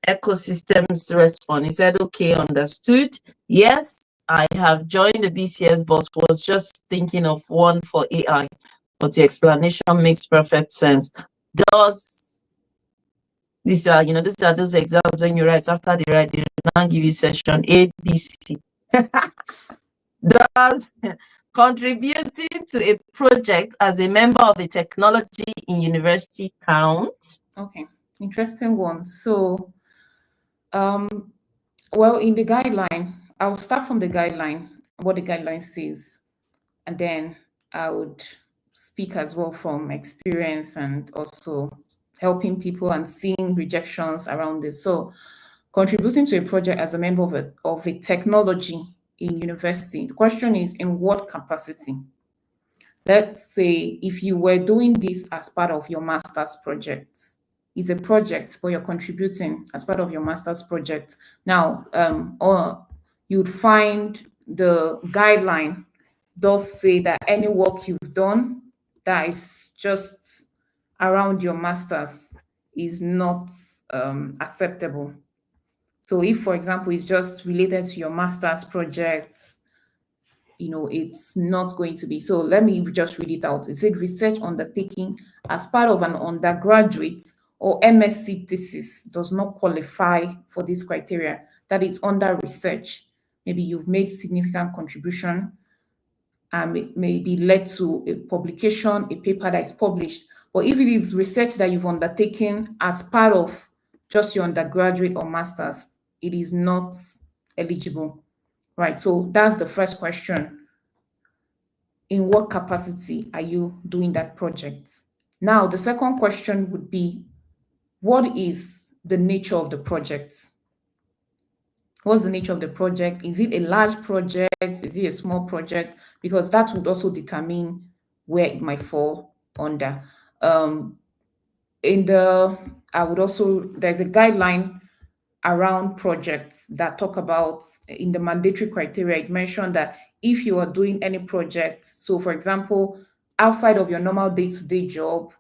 Ecosystem's response. He said, okay, understood. Yes, I have joined the BCS, but was just thinking of one for AI. But the explanation makes perfect sense. These are those exams when you write after the write, they now give you session A, B, C. Does contributing to a project as a member of a technology in university count? Okay, interesting one. So, well, in the guideline, I'll start from the guideline, what the guideline says, and then I would speak as well from experience and also helping people and seeing rejections around this. So, contributing to a project as a member of a technology in university. The question is, in what capacity? Let's say if you were doing this as part of your master's project, it's a project, but you're contributing as part of your master's project. Now, or you'd find the guideline does say that any work you've done that is just around your master's is not acceptable. So if, for example, it's just related to your master's project, it's not going to be. So let me just read it out. It said research undertaking as part of an undergraduate or MSc thesis does not qualify for this criteria. That is under research. Maybe you've made significant contribution and it may be led to a publication, a paper that is published. But if it is research that you've undertaken as part of just your undergraduate or master's, it is not eligible, right? So that's the first question. In what capacity are you doing that project? Now, the second question would be, what is the nature of the project? What's the nature of the project? Is it a large project? Is it a small project? Because that would also determine where it might fall under. There's a guideline around projects that talk about in the mandatory criteria. It mentioned that if you are doing any project, so for example, outside of your normal day-to-day job,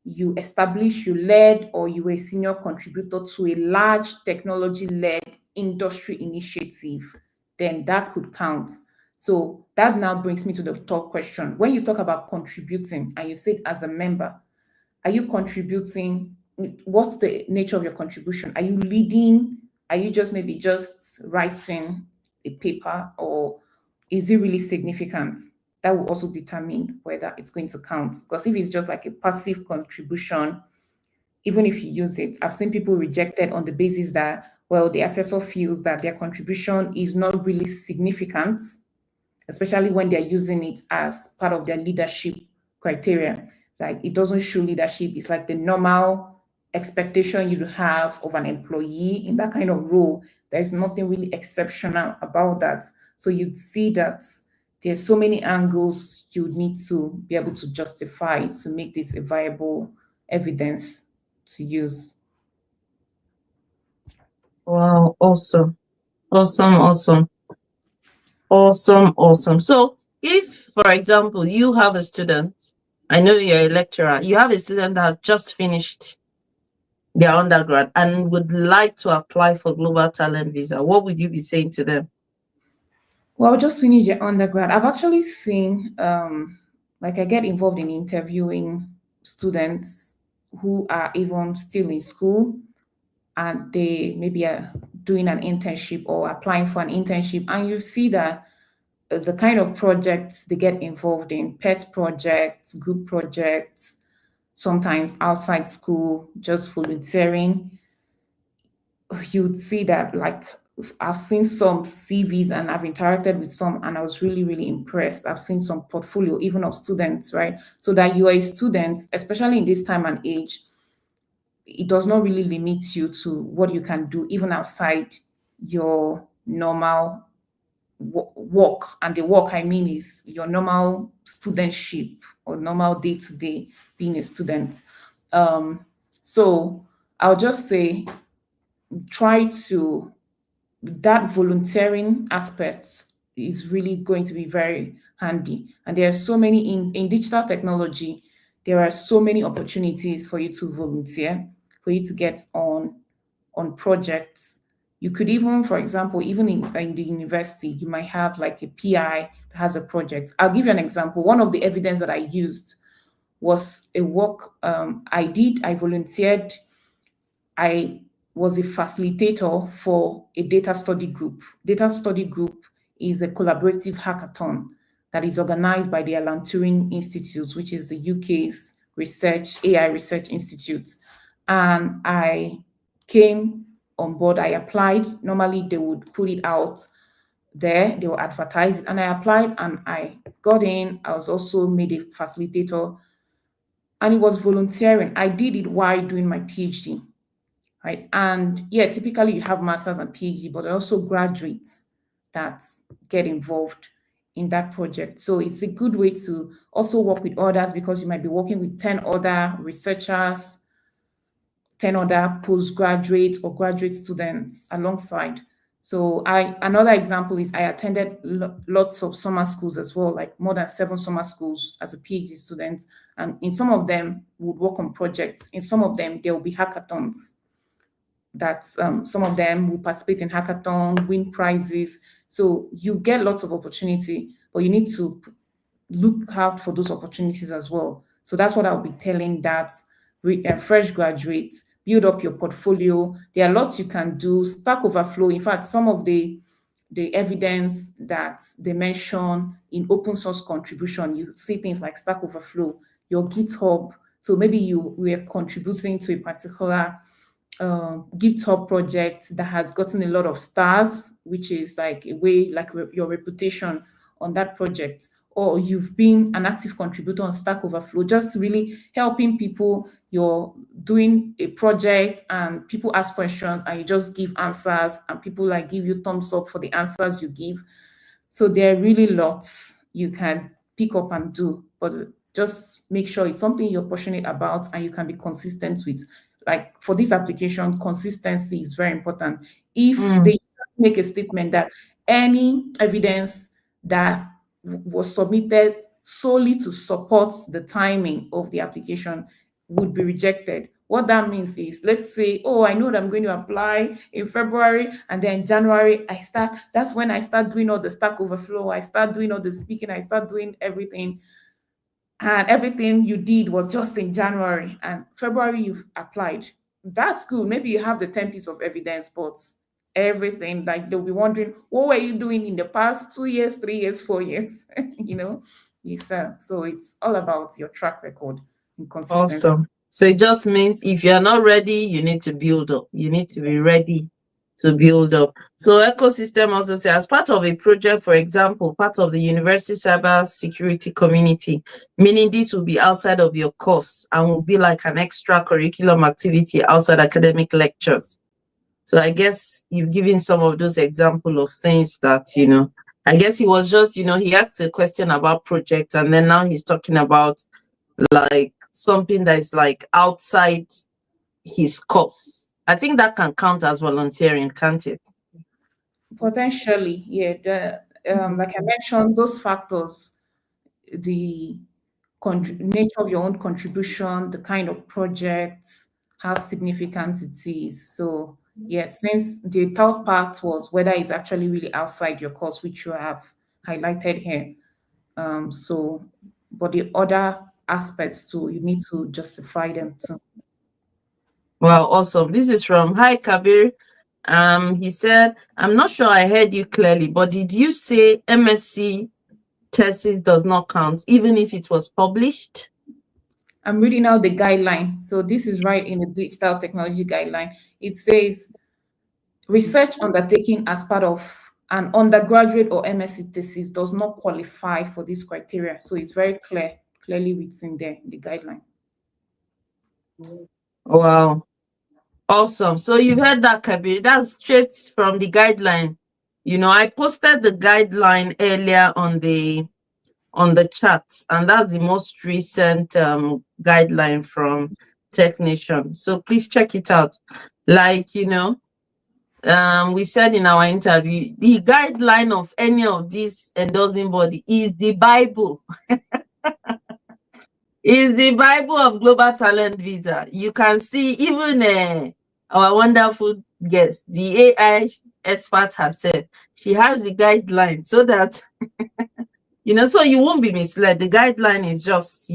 you led or you were a senior contributor to a large technology-led industry initiative, then that could count. So that now brings me to the top question. When you talk about contributing and you say as a member, are you contributing? What's the nature of your contribution? Are you leading? Are you just maybe just writing a paper, or is it really significant? That will also determine whether it's going to count. Because if it's just like a passive contribution, even if you use it, I've seen people rejected on the basis that, well, the assessor feels that their contribution is not really significant, especially when they're using it as part of their leadership criteria. Like it doesn't show leadership. It's like the normal expectation you'd have of an employee in that kind of role. There's nothing really exceptional about that. So you'd see that there's so many angles you need to be able to justify to make this a viable evidence to use. Wow, awesome. Awesome. So if, for example, you have a student, I know you're a lecturer, you have a student that just finished their undergrad and would like to apply for Global Talent Visa, what would you be saying to them? Well, just finished your undergrad. I've actually seen, I get involved in interviewing students who are even still in school and they maybe are doing an internship or applying for an internship. And you see that the kind of projects they get involved in, pet projects, group projects, sometimes outside school, just volunteering, you'd see that like I've seen some CVs and I've interacted with some, and I was really, really impressed. I've seen some portfolio, even of students, right? So that you are a student, especially in this time and age, it does not really limit you to what you can do, even outside your normal work. And the work I mean is your normal studentship or normal day to day being a student. So I'll just say, try to, that volunteering aspect is really going to be very handy. And there are so many in digital technology, there are so many opportunities for you to volunteer, for you to get on projects. You could even, for example, even in the university, you might have like a PI that has a project. I'll give you an example. One of the evidence that I used was a work I did. I volunteered. I was a facilitator for a data study group. Data study group is a collaborative hackathon that is organized by the Alan Turing Institute, which is the UK's AI research institute. And I came on board. I applied. Normally they would put it out there, they will advertise it, and I applied and I got in. I was also made a facilitator, and it was volunteering. I did it while doing my PhD, right? And yeah, typically you have masters and PhD, but also graduates that get involved in that project. So it's a good way to also work with others, because you might be working with 10 other researchers, 10 other postgraduate or graduate students alongside. So another example is I attended lots of summer schools as well, like more than 7 summer schools as a PhD student. And in some of them would work on projects. In some of them, there will be hackathons that some of them will participate in hackathon, win prizes. So you get lots of opportunity, but you need to look out for those opportunities as well. So that's what I'll be telling that fresh graduates: build up your portfolio. There are lots you can do. Stack Overflow. In fact, some of the evidence that they mention in open source contribution, you see things like Stack Overflow, your GitHub. So maybe you were contributing to a particular GitHub project that has gotten a lot of stars, which is like a way, like your reputation on that project, or you've been an active contributor on Stack Overflow, just really helping people. You're doing a project and people ask questions and you just give answers, and people like give you thumbs up for the answers you give. So there are really lots you can pick up and do, but just make sure it's something you're passionate about and you can be consistent with. Like for this application, consistency is very important. If they make a statement that any evidence that was submitted solely to support the timing of the application would be rejected. What that means is, let's say, oh, I know that I'm going to apply in February, and then January that's when I start doing all the Stack Overflow, I start doing all the speaking, I start doing everything. And everything you did was just in January, and February you've applied. That's good. Maybe you have the 10 piece of evidence, but everything, like they'll be wondering, what were you doing in the past 2 years, 3 years, 4 years? Yes, so it's all about your track record and consistency. Awesome. So it just means if you're not ready, you need to build up. You need to be ready to build up. So ecosystem also say, as part of a project, for example, part of the university cyber security community, meaning this will be outside of your course and will be like an extra curriculum activity outside academic lectures. So I guess you've given some of those examples of things that, I guess he was just, he asked a question about projects, and then now he's talking about like something that is like outside his course. I think that can count as volunteering, can't it? Potentially, yeah. Like I mentioned, those factors, the nature of your own contribution, the kind of projects, how significant it is. So yes, since the third part was whether it's actually really outside your course, which you have highlighted here. But the other aspects too, you need to justify them too. Well, awesome. This is from Hi Kabir. He said, I'm not sure I heard you clearly, but did you say MSc thesis does not count, even if it was published? I'm reading out the guideline. So this is right in the digital technology guideline. It says research undertaken as part of an undergraduate or MSc thesis does not qualify for this criteria. So it's very clearly written there in the guideline. Wow. Awesome. So you've heard that, Kabir. That's straight from the guideline. I posted the guideline earlier on the chat, and that's the most recent guideline from Technician. So please check it out. Like, we said in our interview, the guideline of any of these endorsing body is the Bible. Is the Bible of Global Talent Visa. You can see even our wonderful guest, the AI expert herself, she has the guideline so that, so you won't be misled. The guideline is just,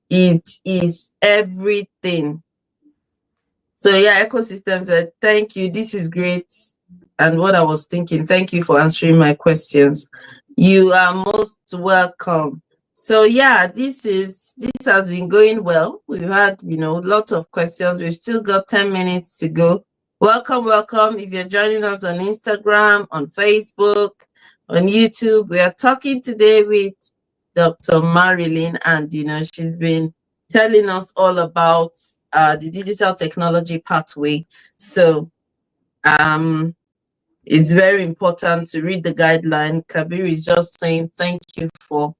it is everything. So yeah, ecosystem said, thank you. This is great. And what I was thinking, thank you for answering my questions. You are most welcome. So yeah, this has been going well. We've had, lots of questions. We've still got 10 minutes to go. Welcome, welcome. If you're joining us on Instagram, on Facebook, on YouTube, we are talking today with Dr. Maryleen, and she's been telling us all about the digital technology pathway. So it's very important to read the guideline. Kabir is just saying thank you for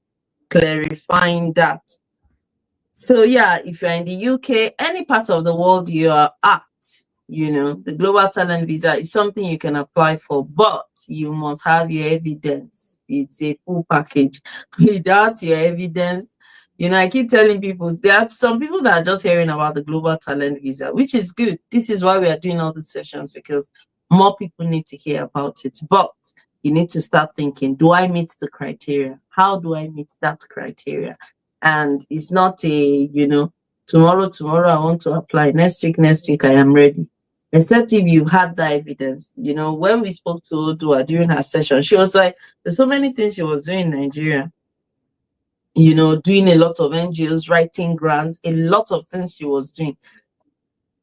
clarifying that. So yeah, if you're in the UK, any part of the world you are at, the Global Talent Visa is something you can apply for, but you must have your evidence. It's a full package. Without your evidence, I keep telling people, there are some people that are just hearing about the Global Talent Visa, which is good. This is why we are doing all these sessions, because more people need to hear about it. But you need to start thinking, do I meet the criteria? How do I meet that criteria? And it's not a, tomorrow I want to apply. Next week I am ready. Except if you had that evidence. When we spoke to Odua during her session, she was like, there's so many things she was doing in Nigeria. Doing a lot of NGOs, writing grants, a lot of things she was doing.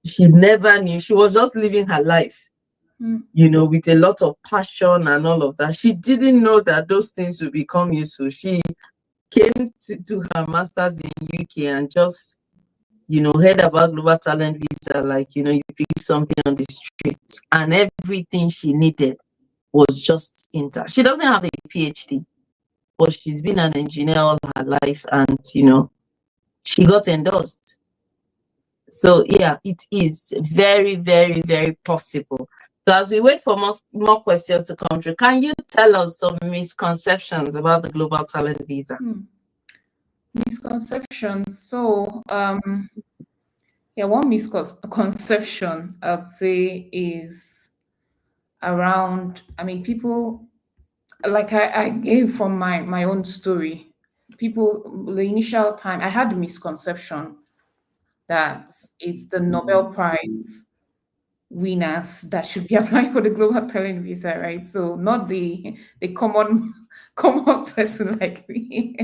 She never knew. She was just living her life, with a lot of passion and all of that. She didn't know that those things would become useful. She came to her master's in UK and just, heard about Global Talent Visa, like, you pick something on the street, and everything she needed was just intact. She doesn't have a PhD, but she's been an engineer all her life, and, she got endorsed. So yeah, it is very, very, very possible. So as we wait for more questions to come through, can you tell us some misconceptions about the Global Talent Visa? Misconceptions. So one misconception I'd say is around, people, like I gave from my own story. People, the initial time, I had the misconception that it's the Nobel Prize winners that should be applying for the Global Talent Visa, right? So not the common person like me.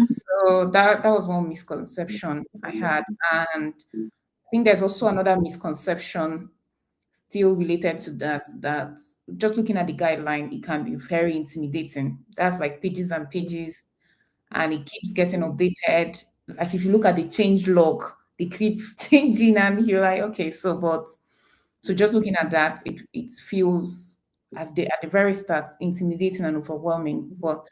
So that was one misconception I had. And I think there's also another misconception still related to that just looking at the guideline, it can be very intimidating. That's like pages and pages, and it keeps getting updated. Like if you look at the change log, they keep changing, and you're like, okay, so just looking at that, it feels at the very start intimidating and overwhelming. But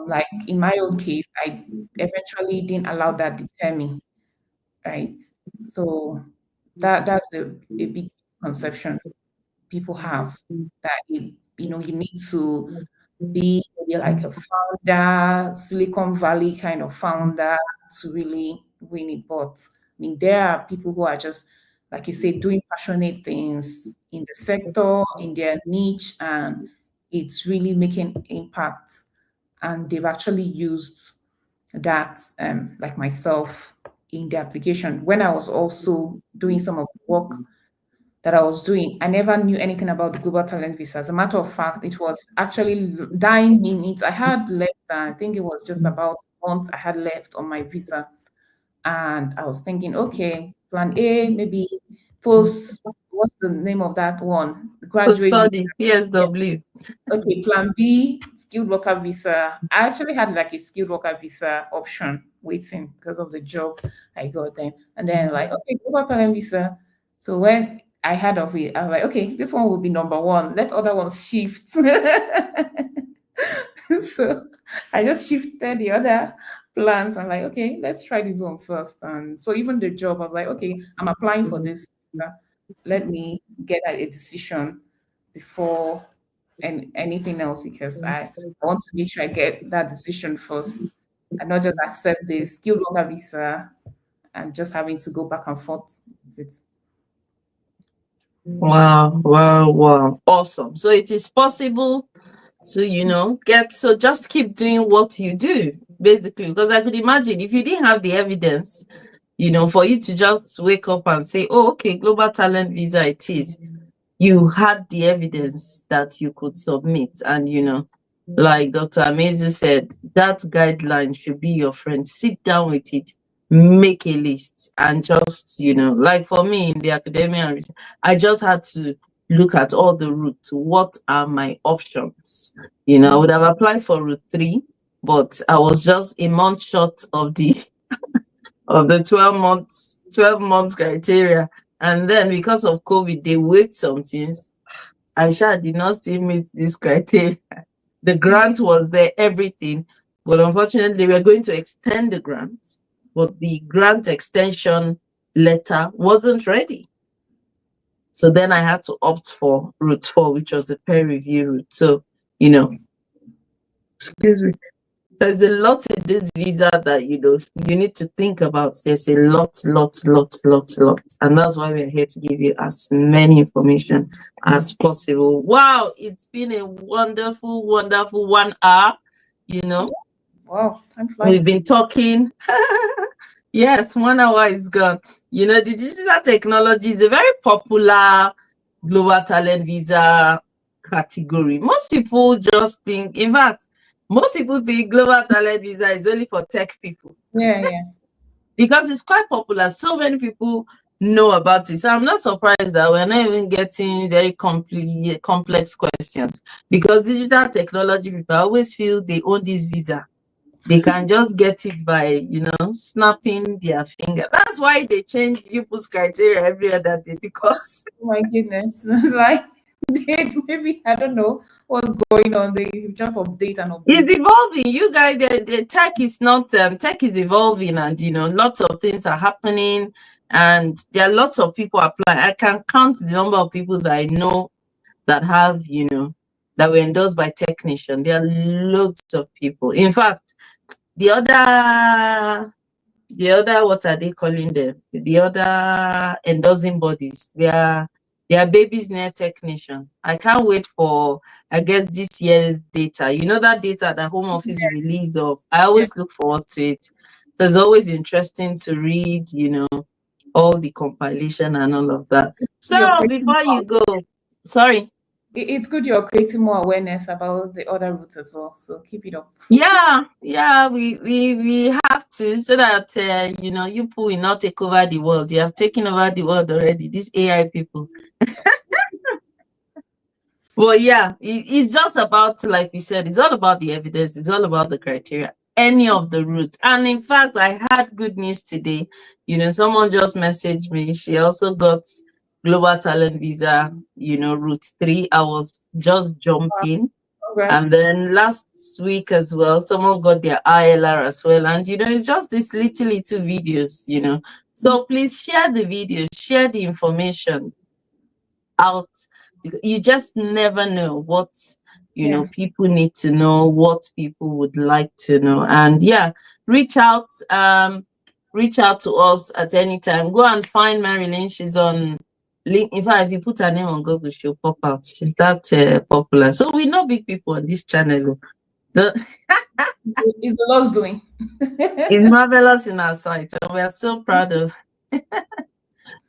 like in my own case, I eventually didn't allow that deter me, right? So that's a big conception people have, that you need to be maybe like a founder, Silicon Valley kind of founder to really win it. But there are people who are just, like you say, doing passionate things in the sector, in their niche, and it's really making impact. And they've actually used that, like myself, in the application. When I was also doing some of the work that I was doing, I never knew anything about the Global Talent Visa. As a matter of fact, it was actually dying minutes. I had less than, I think it was just about a month I had left on my visa. And I was thinking, okay, plan A, maybe post what's the name of that one? To Graduate visa. study, PSW. Okay, plan B, skilled worker visa. I actually had like a skilled worker visa option waiting because of the job I got then. And then like, okay, global talent visa. So when I heard of it, I was like, okay, this one will be number one. Let other ones shift. So I just shifted the other plans. I'm like, okay, let's try this one first. And so even the job, I was like, okay, I'm applying for this. Let me get a decision before and anything else because I want to make sure I get that decision first and not just accept the skilled worker visa and just having to go back and forth with it. Wow, wow, wow. Awesome. So it is possible to, get, so just keep doing what you do, basically. Because I could imagine if you didn't have the evidence, for you to just wake up and say, oh, okay, global talent visa it is. You had the evidence that you could submit. And, like Dr. Amaizu said, that guideline should be your friend. Sit down with it, make a list, and just, like for me in the academia and research, I just had to look at all the routes. What are my options? I would have applied for route 3, but I was just a month short of the 12 months criteria. And then because of COVID, they waived some things. I did not still meet this criteria. The grant was there, everything. But unfortunately, they were going to extend the grant, but the grant extension letter wasn't ready. So then I had to opt for route 4, which was the peer review route. So, excuse me. There's a lot in this visa that you need to think about. There's a lot. And that's why we're here to give you as many information as possible. Wow, it's been a wonderful 1 hour. Wow, time We've flies. been talking. Yes, 1 hour is gone. The digital technology is a very popular global talent visa category. Most people just think, in fact, most people think global talent visa is only for tech people. Yeah. Because it's quite popular. So many people know about it. So I'm not surprised that we're not even getting very complex questions. Because digital technology people always feel they own this visa. They can just get it by, snapping their finger. That's why they change people's criteria every other day, because Oh my goodness. It's like maybe I don't know what's going on. They just update and update. it's evolving. You guys, the tech is not, tech is evolving, and, lots of things are happening, and there are lots of people applying. I can count the number of people that I know that have, that were endorsed by technician. There are loads of people. In fact, the other, what are they calling them? The other endorsing bodies, they are babies near technician. I can't wait for, I guess, this year's data. That data that Home Office release of. I always look forward to it. It's always interesting to read, all the compilation and all of that. So before you go, sorry. It's good you're creating more awareness about the other routes as well. So keep it up. Yeah, we have to, so that you people will not take over the world. You have taken over the world already. These AI people. Well, yeah, it's just about, like we said, it's all about the evidence. It's all about the criteria. Any of the routes. And in fact, I had good news today. Someone just messaged me. She also got global talent visa. Route 3. I was just jumping. Congrats. And then last week as well, someone got their ILR as well. And, it's just these little videos, So please share the videos, share the information out. You just never know what, people need to know, what people would like to know. And yeah, reach out to us at any time. Go and find Maryleen. She's on link. In fact, if you put her name on Google, she'll pop out. She's that popular. So we know big people on this channel. It's the Lord's doing. It's marvelous in our sight, and we are so proud of.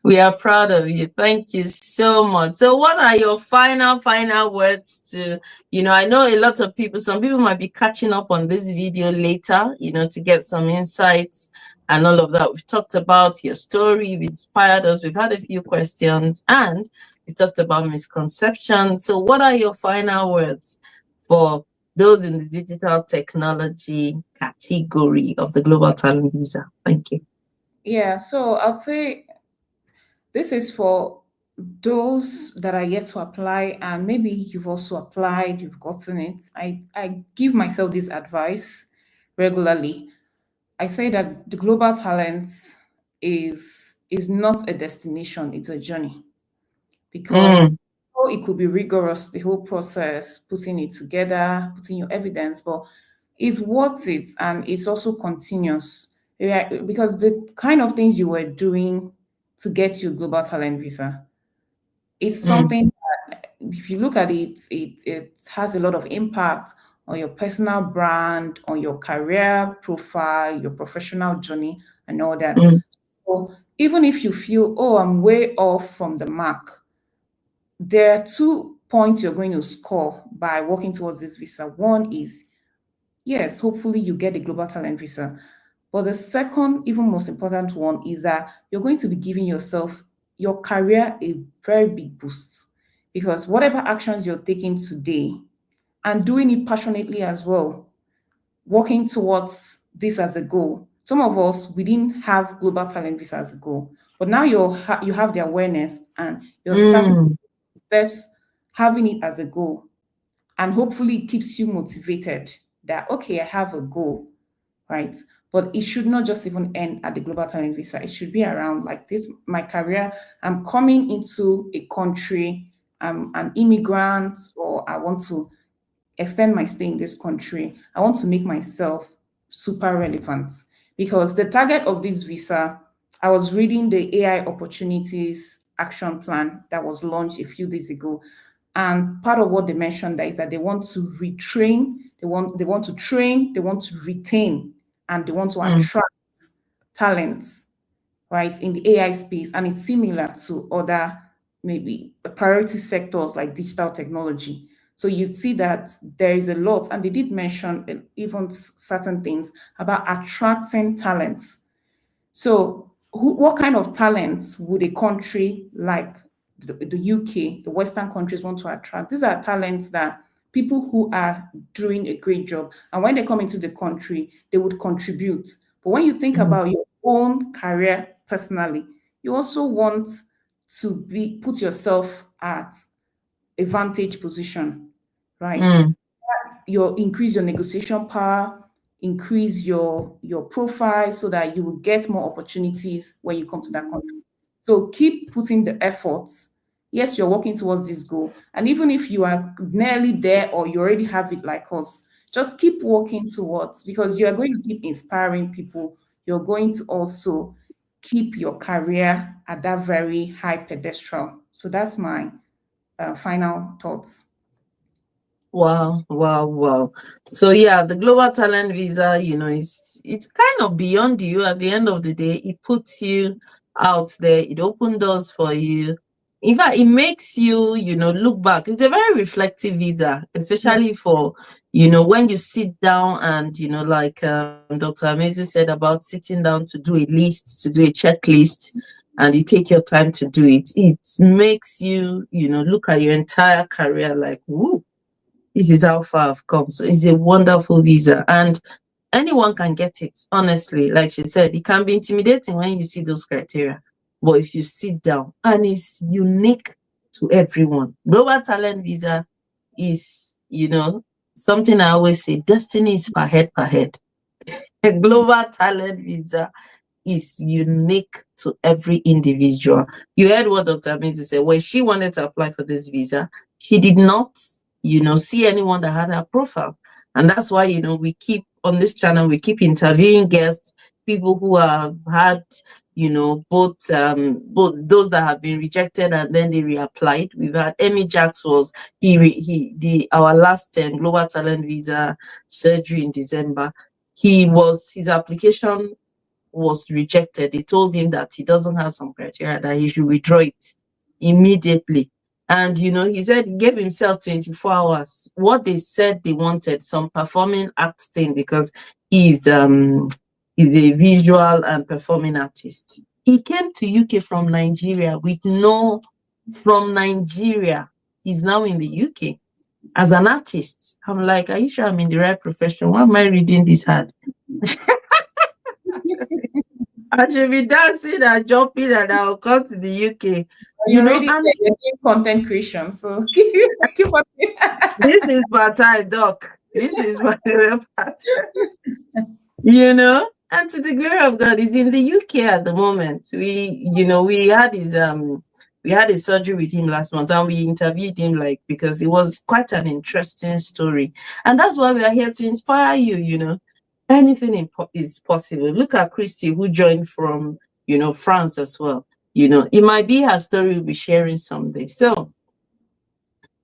We are proud of you. Thank you so much. So what are your final words to, I know a lot of people, some people might be catching up on this video later, to get some insights and all of that. We've talked about your story, you've inspired us, we've had a few questions, and we talked about misconceptions. So, what are your final words for those in the digital technology category of the Global Talent Visa? Thank you. Yeah, so I'd say this is for those that are yet to apply, and maybe you've also applied, you've gotten it. I give myself this advice regularly. I say that the global talents is not a destination, it's a journey. Because Mm, oh, it could be rigorous, the whole process, putting it together, putting your evidence, but it's worth it and it's also continuous. Yeah, because the kind of things you were doing to get your global talent visa, it's mm, something that, if you look at it, it has a lot of impact on your personal brand, on your career profile, your professional journey, and all that. mm, So even if you feel, oh, I'm way off from the mark, there are 2 points you're going to score by working towards this visa. One is, yes, hopefully you get a global talent visa. But the second, even most important one, is that you're going to be giving yourself, your career, a very big boost. Because whatever actions you're taking today and doing it passionately as well, working towards this as a goal. Some of us, we didn't have global talent visa as a goal, but now you have the awareness and you're starting mm, steps, having it as a goal, and hopefully it keeps you motivated that, okay, I have a goal, right? But it should not just even end at the global talent visa. It should be around like this, my career, I'm coming into a country, I'm an immigrant, or I want to extend my stay in this country. I want to make myself super relevant, because the target of this visa, I was reading the AI opportunities action plan that was launched a few days ago. And part of what they mentioned there is that they want to retrain, they want to train, they want to retain, and they want to mm, attract talents, right, in the AI space. And it's similar to other maybe priority sectors like digital technology. So you'd see that there is a lot, and they did mention even certain things about attracting talents. So, what kind of talents would a country like the UK, the Western countries, want to attract? These are talents that people who are doing a great job, and when they come into the country, they would contribute. But when you think mm, about your own career personally, you also want to be put yourself at a vantage position, right? mm, Your increase your negotiation power, increase your profile, so that you will get more opportunities when you come to that country. So keep putting the efforts. Yes, you're working towards this goal, and even if you are nearly there or you already have it like us, just keep working towards, because you are going to keep inspiring people. You're going to also keep your career at that very high pedestal. So that's my final thoughts. Wow, wow, wow. So yeah, the global talent visa, it's kind of beyond you. At the end of the day, it puts you out there, it opens doors for you. In fact, it makes you, look back. It's a very reflective visa, Yeah. especially for, when you sit down and, like Dr. Amezi said about sitting down to do a list, to do a checklist, and you take your time to do it. It makes you, look at your entire career like, woo, this is how far I've come. So it's a wonderful visa. And anyone can get it, honestly. Like she said, it can be intimidating when you see those criteria. But if you sit down, and it's unique to everyone. Global Talent Visa is, something I always say, destiny is per head. A global talent visa is unique to every individual. You heard what Dr. Amizi said. When she wanted to apply for this visa, she did not, see anyone that had her profile. And that's why, we keep on this channel, we keep interviewing guests, people who have had, both those that have been rejected and then they reapplied. We've had Emmy Jacks was our last global talent visa surgery in December. His application was rejected. They told him that he doesn't have some criteria, that he should withdraw it immediately. And he said he gave himself 24 hours. What they said they wanted, some performing arts thing, because he's is a visual and performing artist. He came to UK from Nigeria from Nigeria. He's now in the UK as an artist. I'm like, are you sure I'm in the right profession? Why am I reading this hard? I should be dancing and jumping and I'll come to the UK. You're already And you're doing content creation, so keep on. this is part-time, doc. This is my part. And to the glory of God, he's in the UK at the moment. We had a surgery with him last month and we interviewed him because it was quite an interesting story. And that's why we are here to inspire you. Anything is possible. Look at Christy, who joined from, France as well. It might be her story we'll be sharing someday. So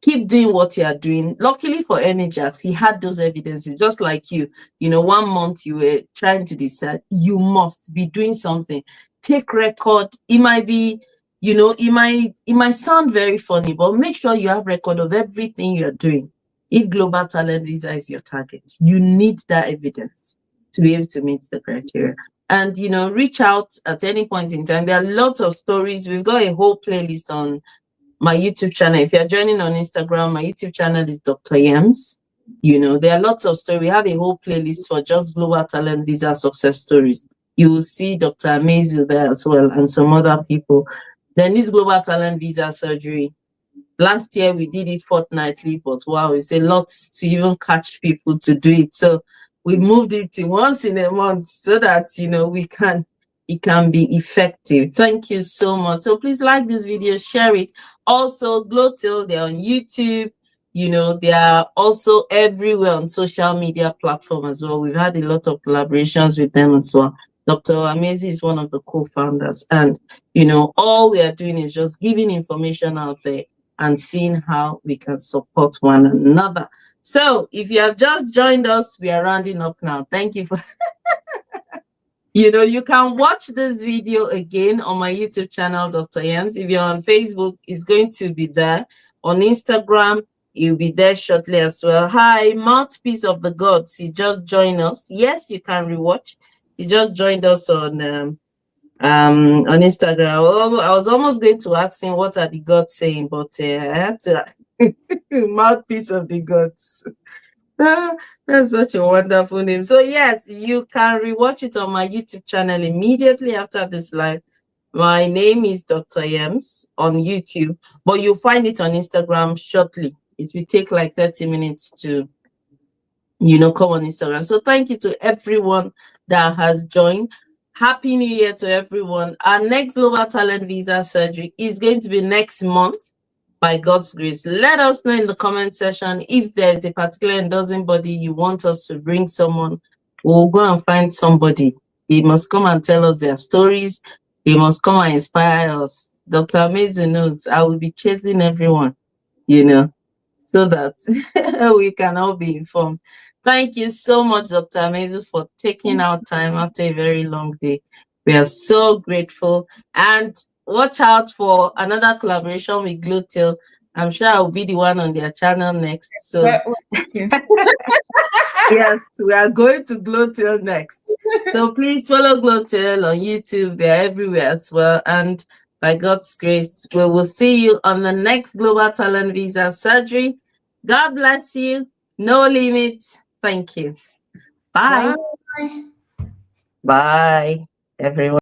keep doing what you are doing. Luckily for Emijax, he had those evidences, just like you. 1 month you were trying to decide, you must be doing something. Take record. It might be, it might sound very funny, but make sure you have record of everything you're doing. If Global Talent Visa is your target, you need that evidence to be able to meet the criteria. And, reach out at any point in time. There are lots of stories. We've got a whole playlist on my YouTube channel. If you're joining on Instagram, my YouTube channel is Dr. Yams. There are lots of stories. We have a whole playlist for just Global Talent Visa success stories. You will see Dr. Amaizu there as well and some other people. Then this Global Talent Visa surgery. Last year we did it fortnightly, but wow, it's a lot to even catch people to do it. So we moved it to once in a month so that it can be effective. Thank you so much. So please like this video, share it. Also, Glotale, they're on YouTube. They are also everywhere on social media platform as well. We've had a lot of collaborations with them as well. Dr. Amaizu is one of the co-founders. And, all we are doing is just giving information out there and seeing how we can support one another. So if you have just joined us, we are rounding up now. Thank you for... You can watch this video again on my YouTube channel, Dr. Yams. If you're on Facebook, it's going to be there. On Instagram, you'll be there shortly as well. Hi, Mouthpiece of the Gods. You just joined us. Yes, you can rewatch. You just joined us on Instagram. I was almost going to ask him what are the gods saying, but I had to Mouthpiece of the Gods. That's such a wonderful name. So yes, you can rewatch it on my YouTube channel immediately after this live. My name is Dr. Yams on YouTube, but you'll find it on Instagram shortly. It will take like 30 minutes to come on Instagram. So thank you to everyone that has joined. Happy New Year to everyone. Our next Global Talent Visa surgery is going to be next month by God's grace. Let us know in the comment section if there's a particular endorsing body you want us to bring someone. We'll go and find somebody. They must come and tell us their stories. They must come and inspire us. Dr. Amaizu knows I will be chasing everyone, so that we can all be informed. Thank you so much, Dr. Amaizu, for taking our time after a very long day. We are so grateful. And watch out for another collaboration with Glotale. I'm sure I'll be the one on their channel next. So yes, we are going to Glotale next. So please follow Glotale on YouTube. They're everywhere as well. And by God's grace, we will see you on the next Global Talent Visa surgery. God bless you. No limits. Thank you. Bye. Bye. Bye, everyone.